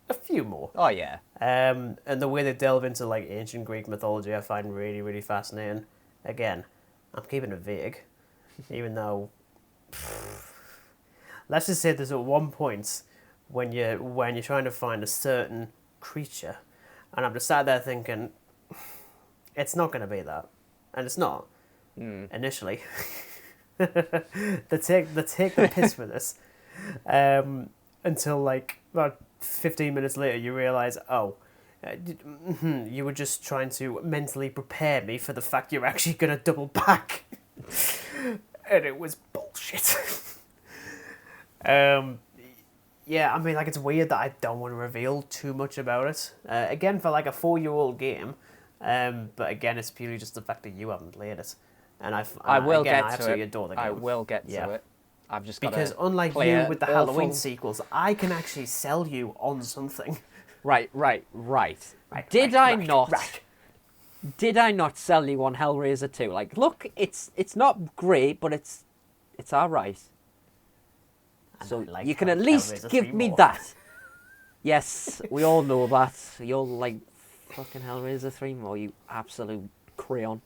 a few more. Oh yeah. And the way they delve into like ancient Greek mythology, I find really, really fascinating. Again, I'm keeping it vague, even though. Let's just say there's at one point when you're trying to find a certain creature, and I'm just sat there thinking, it's not going to be that, and it's not initially. they take the piss with this, until like about 15 minutes later you realise, you were just trying to mentally prepare me for the fact you're actually going to double back, and it was bullshit. Yeah, I mean, like, it's weird that I don't want to reveal too much about it. Again, for like a 4-year-old game, But again, it's purely just the fact that you haven't played it. And I will again, get I to absolutely it. adore the game. I will get Yeah. to it. I've just got Because to unlike play you it with the all Halloween full- sequels, I can actually sell you on something. Right. Did I not sell you on Hellraiser 2? Like, look, it's not great, but it's all right. So I like you can at least Hellraiser give 3 me more. that. Yes, we all know that. You're like fucking Hellraiser 3 more, you absolute crayon.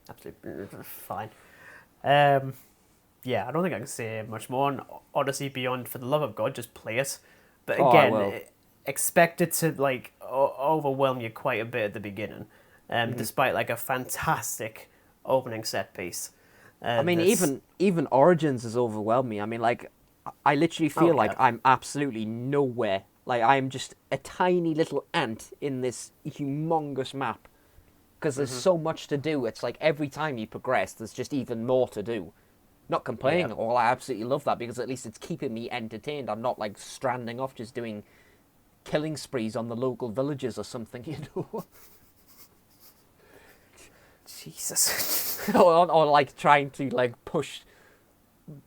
Absolutely fine. Yeah, I don't think I can say much more on Odyssey beyond, for the love of God, just play it. But Oh, I again, will. expect it to like overwhelm you quite a bit at the beginning, despite like a fantastic opening set piece. I mean, even Origins has overwhelmed me. I mean, like, I literally feel like yeah. I'm absolutely nowhere. Like, I'm just a tiny little ant in this humongous map. Because there's so much to do. It's like every time you progress, there's just even more to do. Not complaining Yeah. at all. I absolutely love that because at least it's keeping me entertained. I'm not like stranding off just doing killing sprees on the local villages or something, you know. Jesus. or like trying to like push,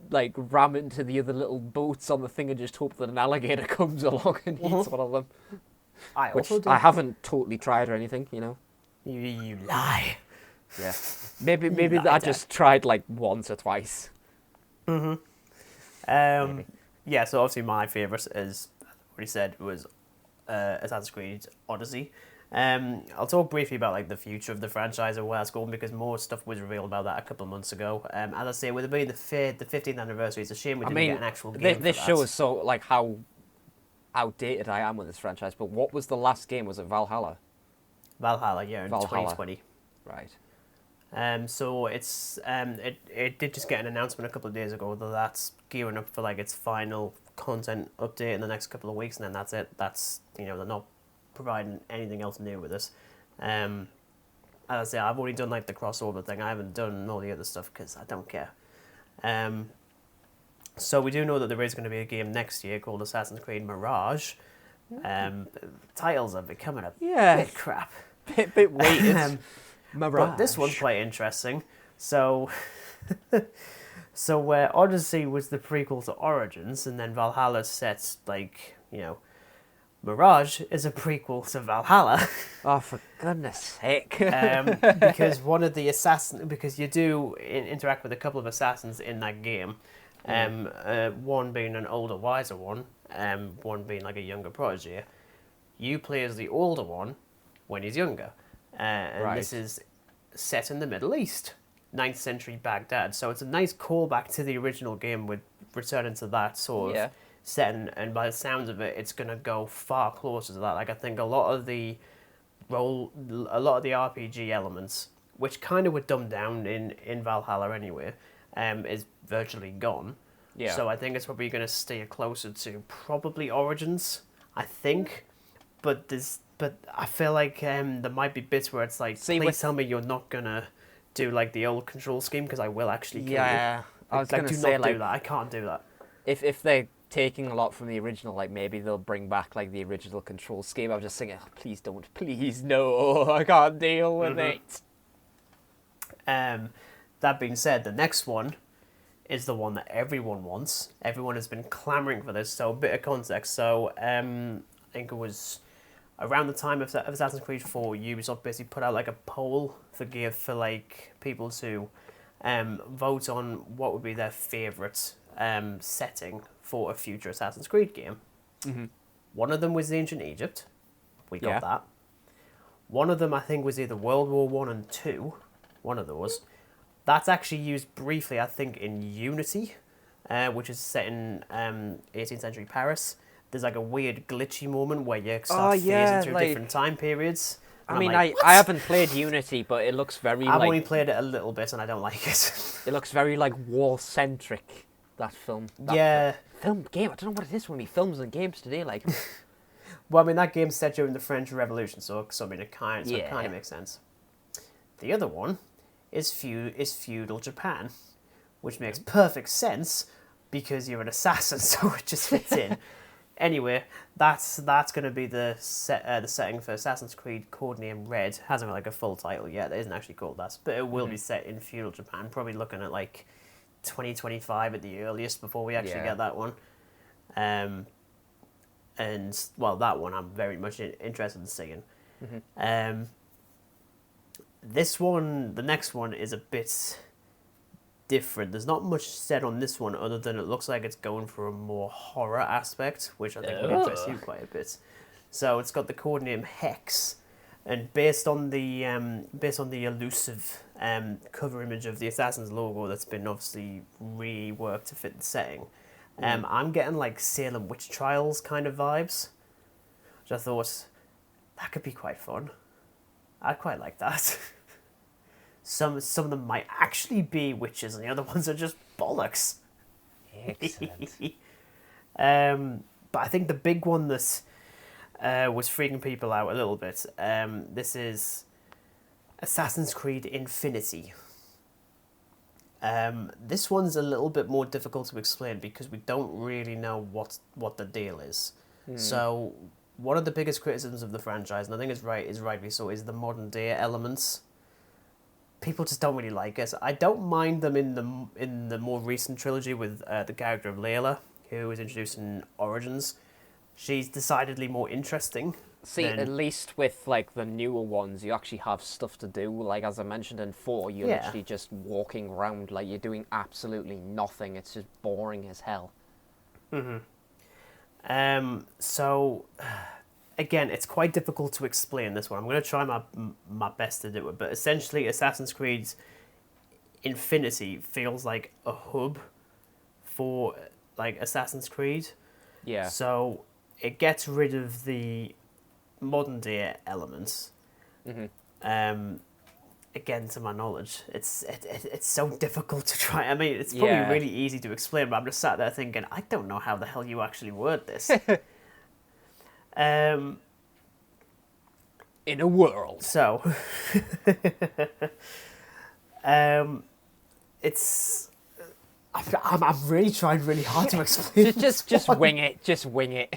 like ram into the other little boats on the thing and just hope that an alligator comes along and eats one of them. I Which also do. I haven't totally tried or anything, you know. You lie. Yeah. Maybe Like I that. just tried like once or twice. Maybe. Yeah, so obviously my favourite is, what he said, was Assassin's Creed Odyssey. I'll talk briefly about like the future of the franchise and where it's going, because more stuff was revealed about that a couple of months ago. As I say, with it being the 15th anniversary, it's a shame we didn't get an actual game this for that. shows so like how outdated I am with this franchise. But what was the last game? Was it Valhalla? Valhalla, yeah, in Valhalla. 2020. Right. So it's it did just get an announcement a couple of days ago that that's gearing up for like its final content update in the next couple of weeks, and then that's it. That's, you know, they're not providing anything else new with this. As I say, I've only done like the crossover thing. I haven't done all the other stuff because I don't care. So we do know that there is going to be a game next year called Assassin's Creed Mirage. Titles are becoming a bit crap. Bit weighted. But this one's quite interesting. So, where Odyssey was the prequel to Origins, and then Valhalla sets like, you know, Mirage is a prequel to Valhalla. Oh, for goodness sake! Because because you do interact with a couple of assassins in that game. One being an older, wiser one, one being like a younger protege. You play as the older one when he's younger. And this is set in the Middle East, 9th century Baghdad. So it's a nice callback to the original game with returning to that sort of setting. And by the sounds of it, it's going to go far closer to that. Like, I think a lot of the RPG elements, which kind of were dumbed down in Valhalla anyway, is virtually gone. Yeah. So I think it's probably going to stay closer to probably Origins, I think. But I feel like there might be bits where it's like, please tell me you're not gonna do like the old control scheme, because I will actually kill you. I was Like, gonna do say not like do that. I can't do that. if they're taking a lot from the original, like maybe they'll bring back like the original control scheme. I was just thinking, oh, please don't, please no, I can't deal with it. That being said, the next one is the one that everyone wants. Everyone has been clamoring for this. So a bit of context. So I think it was around the time of Assassin's Creed 4, Ubisoft basically put out like a poll for like people to vote on what would be their favourite setting for a future Assassin's Creed game. Mm-hmm. One of them was ancient Egypt. We got Yeah. that. One of them, I think, was either World War 1 and 2. One of those. That's actually used briefly, I think, in Unity, which is set in 18th century Paris. There's like a weird glitchy moment where you start phasing through different time periods. I mean, I haven't played Unity, but it looks very I've only played it a little bit and I don't like it. It looks very like war-centric, that film. Film game, I don't know what it is with me, films and games today, like. Well, I mean, that game's set during the French Revolution, so I mean, it kind of makes sense. The other one is feudal Japan, which makes perfect sense because you're an assassin, so it just fits in. Anyway, that's going to be the setting for Assassin's Creed Codename Red. Hasn't got like a full title yet. It isn't actually called that, but it will be set in feudal Japan. Probably looking at like 2025 at the earliest before we actually get that one. And well, that one I'm very much interested in seeing. This one, the next one, is a bit different. There's not much said on this one other than it looks like it's going for a more horror aspect, which I think will interest you quite a bit. So it's got the codename Hex, and based on the elusive cover image of the Assassin's logo that's been obviously reworked to fit the setting, I'm getting like Salem Witch Trials kind of vibes, which I thought that could be quite fun. I'd quite like that. Some of them might actually be witches, and the other ones are just bollocks. Excellent. But I think the big one that was freaking people out a little bit. This is Assassin's Creed Infinity. This one's a little bit more difficult to explain because we don't really know what the deal is. So one of the biggest criticisms of the franchise, and I think is rightly so, is the modern day elements. People just don't really like it. I don't mind them in the more recent trilogy with the character of Layla, who was introduced in Origins. She's decidedly more interesting. See, at least with like the newer ones, you actually have stuff to do. Like as I mentioned in 4, you're literally just walking around, like you're doing absolutely nothing. It's just boring as hell. So again, it's quite difficult to explain this one. I'm going to try my best to do it, but essentially Assassin's Creed Infinity feels like a hub for like Assassin's Creed. Yeah. So it gets rid of the modern day elements. Again, to my knowledge, it's so difficult to try. I mean, it's probably really easy to explain, but I'm just sat there thinking, I don't know how the hell you actually word this. In a world. So, it's. I'm really trying really hard to explain. Just wing it. Just wing it.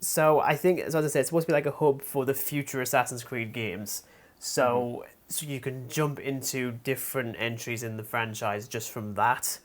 So I think, as I said, it's supposed to be like a hub for the future Assassin's Creed games. So you can jump into different entries in the franchise just from that.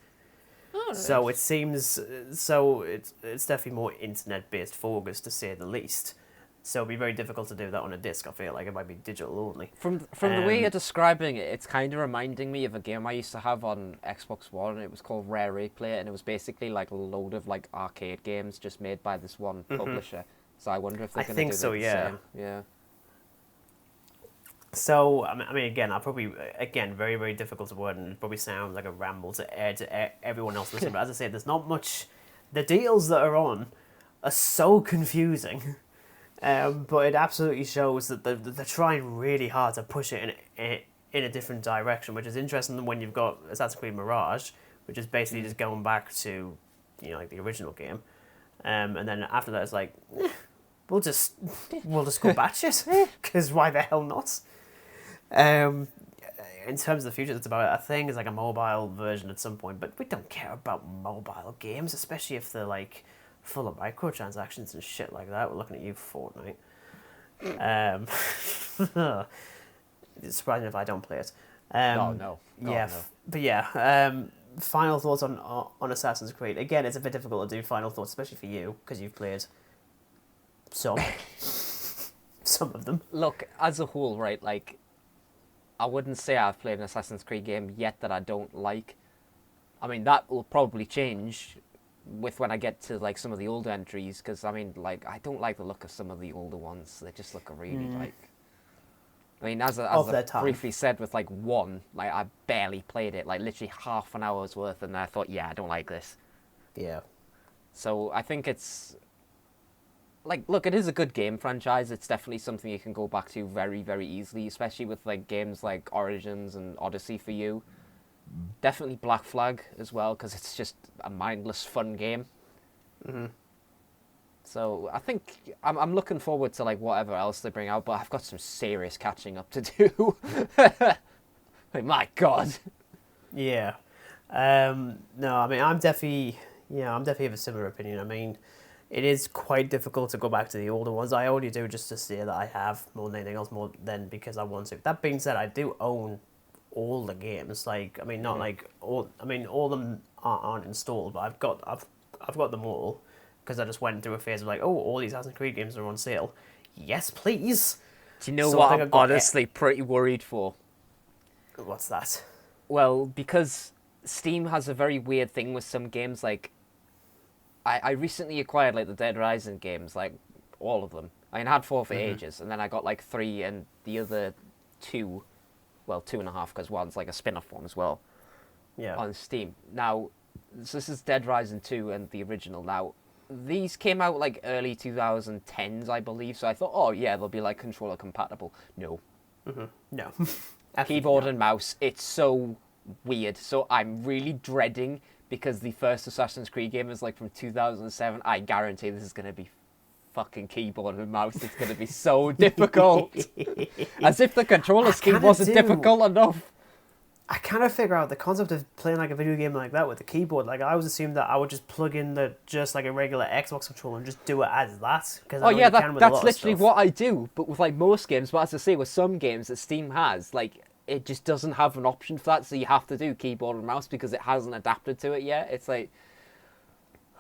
Oh, so nice. It seems it's definitely more internet-based focused, to say the least. So it'd be very difficult to do that on a disc. I feel like it might be digital only. From the way you're describing it, it's kind of reminding me of a game I used to have on Xbox One. It was called Rare Replay, and it was basically like a load of like arcade games just made by this one publisher. So I wonder if they're going to do the same. Yeah. So I mean, again, very very difficult to word, and it probably sounds like a ramble to everyone else listening. But as I say, there's not much. The details that are on are so confusing. But it absolutely shows that they're trying really hard to push it in a different direction, which is interesting when you've got Assassin's Creed Mirage, which is basically just going back to, like the original game, and then after that it's like, we'll just go batshit, because why the hell not? In terms of the future, that's about it. I think it's like a mobile version at some point, but we don't care about mobile games, especially if they're like full of microtransactions and shit like that. We're looking at you, Fortnite. It's surprising if I don't play it. No. But yeah. Final thoughts on Assassin's Creed. Again, it's a bit difficult to do final thoughts, especially for you, because you've played some of them. Look, as a whole, right? Like, I wouldn't say I've played an Assassin's Creed game yet that I don't like. I mean, that will probably change with when I get to like some of the older entries, because I mean, like, I don't like the look of some of the older ones. They just look really like. I mean, as I briefly said with like 1, like I barely played it, like literally half an hour's worth, and I thought, I don't like this. Yeah. So I think it's like, look, it is a good game franchise. It's definitely something you can go back to very, very easily, especially with like games like Origins and Odyssey for you. Definitely Black Flag as well, because it's just a mindless, fun game. So I think I'm looking forward to like whatever else they bring out, but I've got some serious catching up to do. Like, my God. Yeah. No, I mean, I'm definitely of a similar opinion. I mean, it is quite difficult to go back to the older ones. I only do just to say that I have more than anything else, more than because I want to. That being said, I do own all the games. Like, I mean, not like all. I mean, all of them aren't installed, but I've got them all because I just went through a phase of like, oh, all these Assassin's Creed games are on sale. Yes, please. Do you know So I what think I'm I've got honestly pretty worried for? What's that? Well, because Steam has a very weird thing with some games. Like, I recently acquired like the Dead Rising games, like all of them. I mean, I had 4 for ages, and then I got like 3, and the other 2, well, 2.5, because one's like a spin-off one as well. Yeah. On Steam. Now, so this is Dead Rising 2 and the original. Now, these came out like early 2010s, I believe. So I thought, oh yeah, they'll be like controller compatible. No. No. Keyboard and mouse. It's so weird. So I'm really dreading, because the first Assassin's Creed game is like from 2007. I guarantee this is going to be fucking keyboard and mouse. It's going to be so difficult. As if the controller scheme wasn't difficult enough. I kind of figure out the concept of playing like a video game like that with the keyboard. Like, I always assumed that I would just plug in just like a regular Xbox controller and just do it as that. Oh yeah, that's literally what I do. But with like most games, but as I say, with some games that Steam has, like, it just doesn't have an option for that. So you have to do keyboard and mouse because it hasn't adapted to it yet. It's like,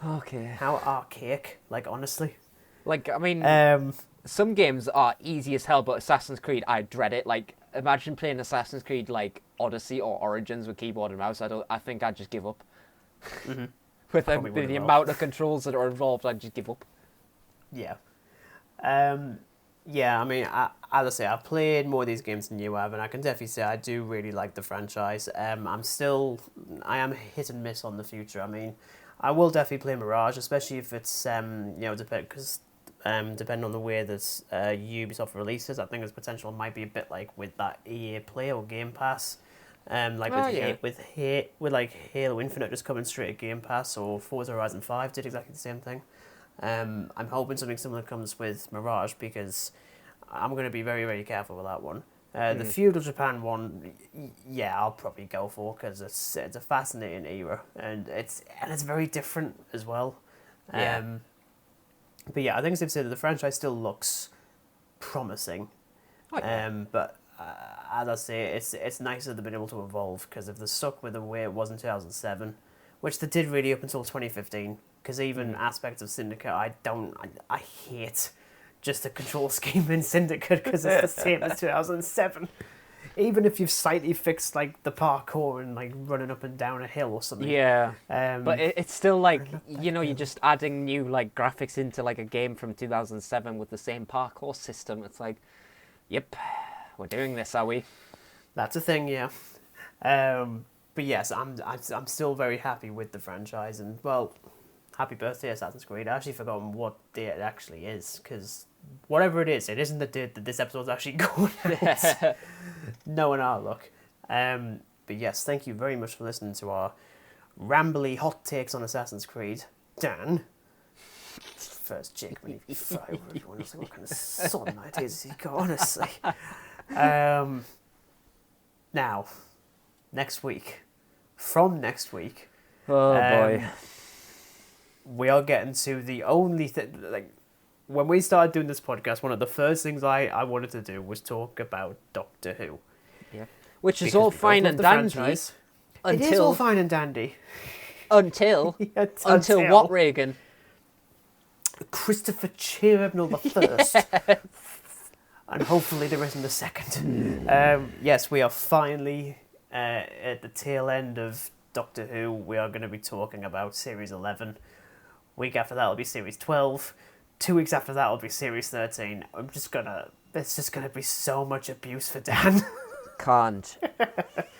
okay. How archaic, like, honestly. Like, I mean, some games are easy as hell, but Assassin's Creed, I dread it. Like, imagine playing Assassin's Creed like Odyssey or Origins with keyboard and mouse. I think I'd just give up. With the amount of controls that are involved, I'd just give up. Yeah. Yeah, I mean, as I say, I've played more of these games than you have, and I can definitely say I do really like the franchise. I am hit and miss on the future. I mean, I will definitely play Mirage, especially if it's, depending on the way that Ubisoft releases. I think there's potential might be a bit like with that EA Play or Game Pass, with Halo Infinite just coming straight at Game Pass, or Forza Horizon 5 did exactly the same thing. I'm hoping something similar comes with Mirage, because I'm going to be very, very careful with that one. The Feudal Japan one, yeah, I'll probably go for, because it's a fascinating era, and it's very different as well. Yeah. But yeah, I think as they've said, the franchise still looks promising. Oh, yeah. But as I say, it's nice that they've been able to evolve, because if they're stuck with the way it was in 2007, which they did really up until 2015, because even aspects of Syndicate, I hate just the control scheme in Syndicate, because it's the same as 2007. Even if you've slightly fixed like the parkour and like running up and down a hill or something. Yeah. But it's still like, you're just adding new like graphics into like a game from 2007 with the same parkour system. It's like, yep, we're doing this, are we? That's a thing, yeah. But yes, I'm still very happy with the franchise, and well, happy birthday, Assassin's Creed. I actually forgotten what date it actually is, because whatever it isn't the date that this episode's actually going out. Knowing our luck. But yes, thank you very much for listening to our rambly hot takes on Assassin's Creed. Dan, first chick when you fire everyone else, like, what kind of son ideas has he got, honestly? Now, next week, Oh boy. we are getting to the only thing, like, when we started doing this podcast, one of the first things I wanted to do was talk about Doctor Who. Yeah. Which is all fine and dandy. It is all fine and dandy. Until what, Regan? Christopher Chibnall the First. And hopefully there isn't a second. Yes, we are finally at the tail end of Doctor Who. We are going to be talking about Series 11. Week after that will be Series 12. 2 weeks after that will be Series 13. There's just gonna be so much abuse for Dan. Can't.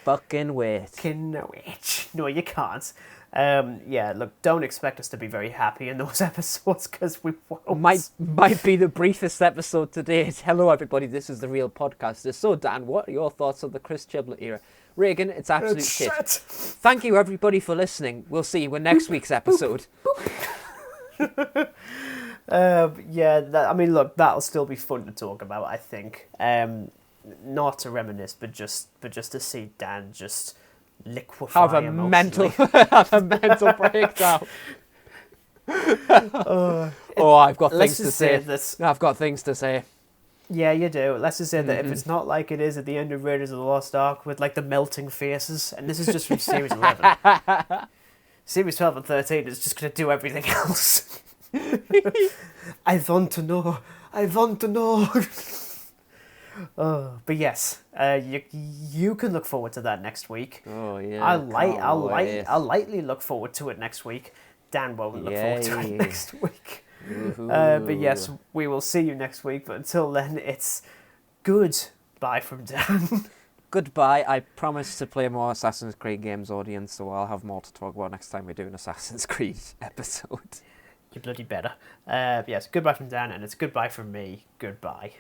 Fucking wait. No, you can't. Yeah, look, don't expect us to be very happy in those episodes, because we won't. Might be the briefest episode today. Hello everybody, this is The Real Podcaster. So Dan, what are your thoughts on the Chris Chibnall era? Regan, it's absolute shit. Thank you everybody for listening. We'll see you in next week's episode. I mean, look, that'll still be fun to talk about, I think. Not to reminisce, but just to see Dan just liquefy have a emotionally. have a mental breakdown. I've got Let's things to just say. that. I've got things to say. Yeah, you do. Let's just say that if it's not like it is at the end of Raiders of the Lost Ark with like the melting faces, and this is just from Series 11. Series 12 and 13 is just going to do everything else. I want to know. I want to know. But yes, you can look forward to that next week. Oh yeah. I'll lightly look forward to it next week. Dan won't look forward to it next week. But yes, we will see you next week. But until then, it's goodbye from Dan. Goodbye. I promise to play more Assassin's Creed games, audience, so I'll have more to talk about next time we do an Assassin's Creed episode. You bloody better. Yes, goodbye from Dan, and it's goodbye from me. Goodbye.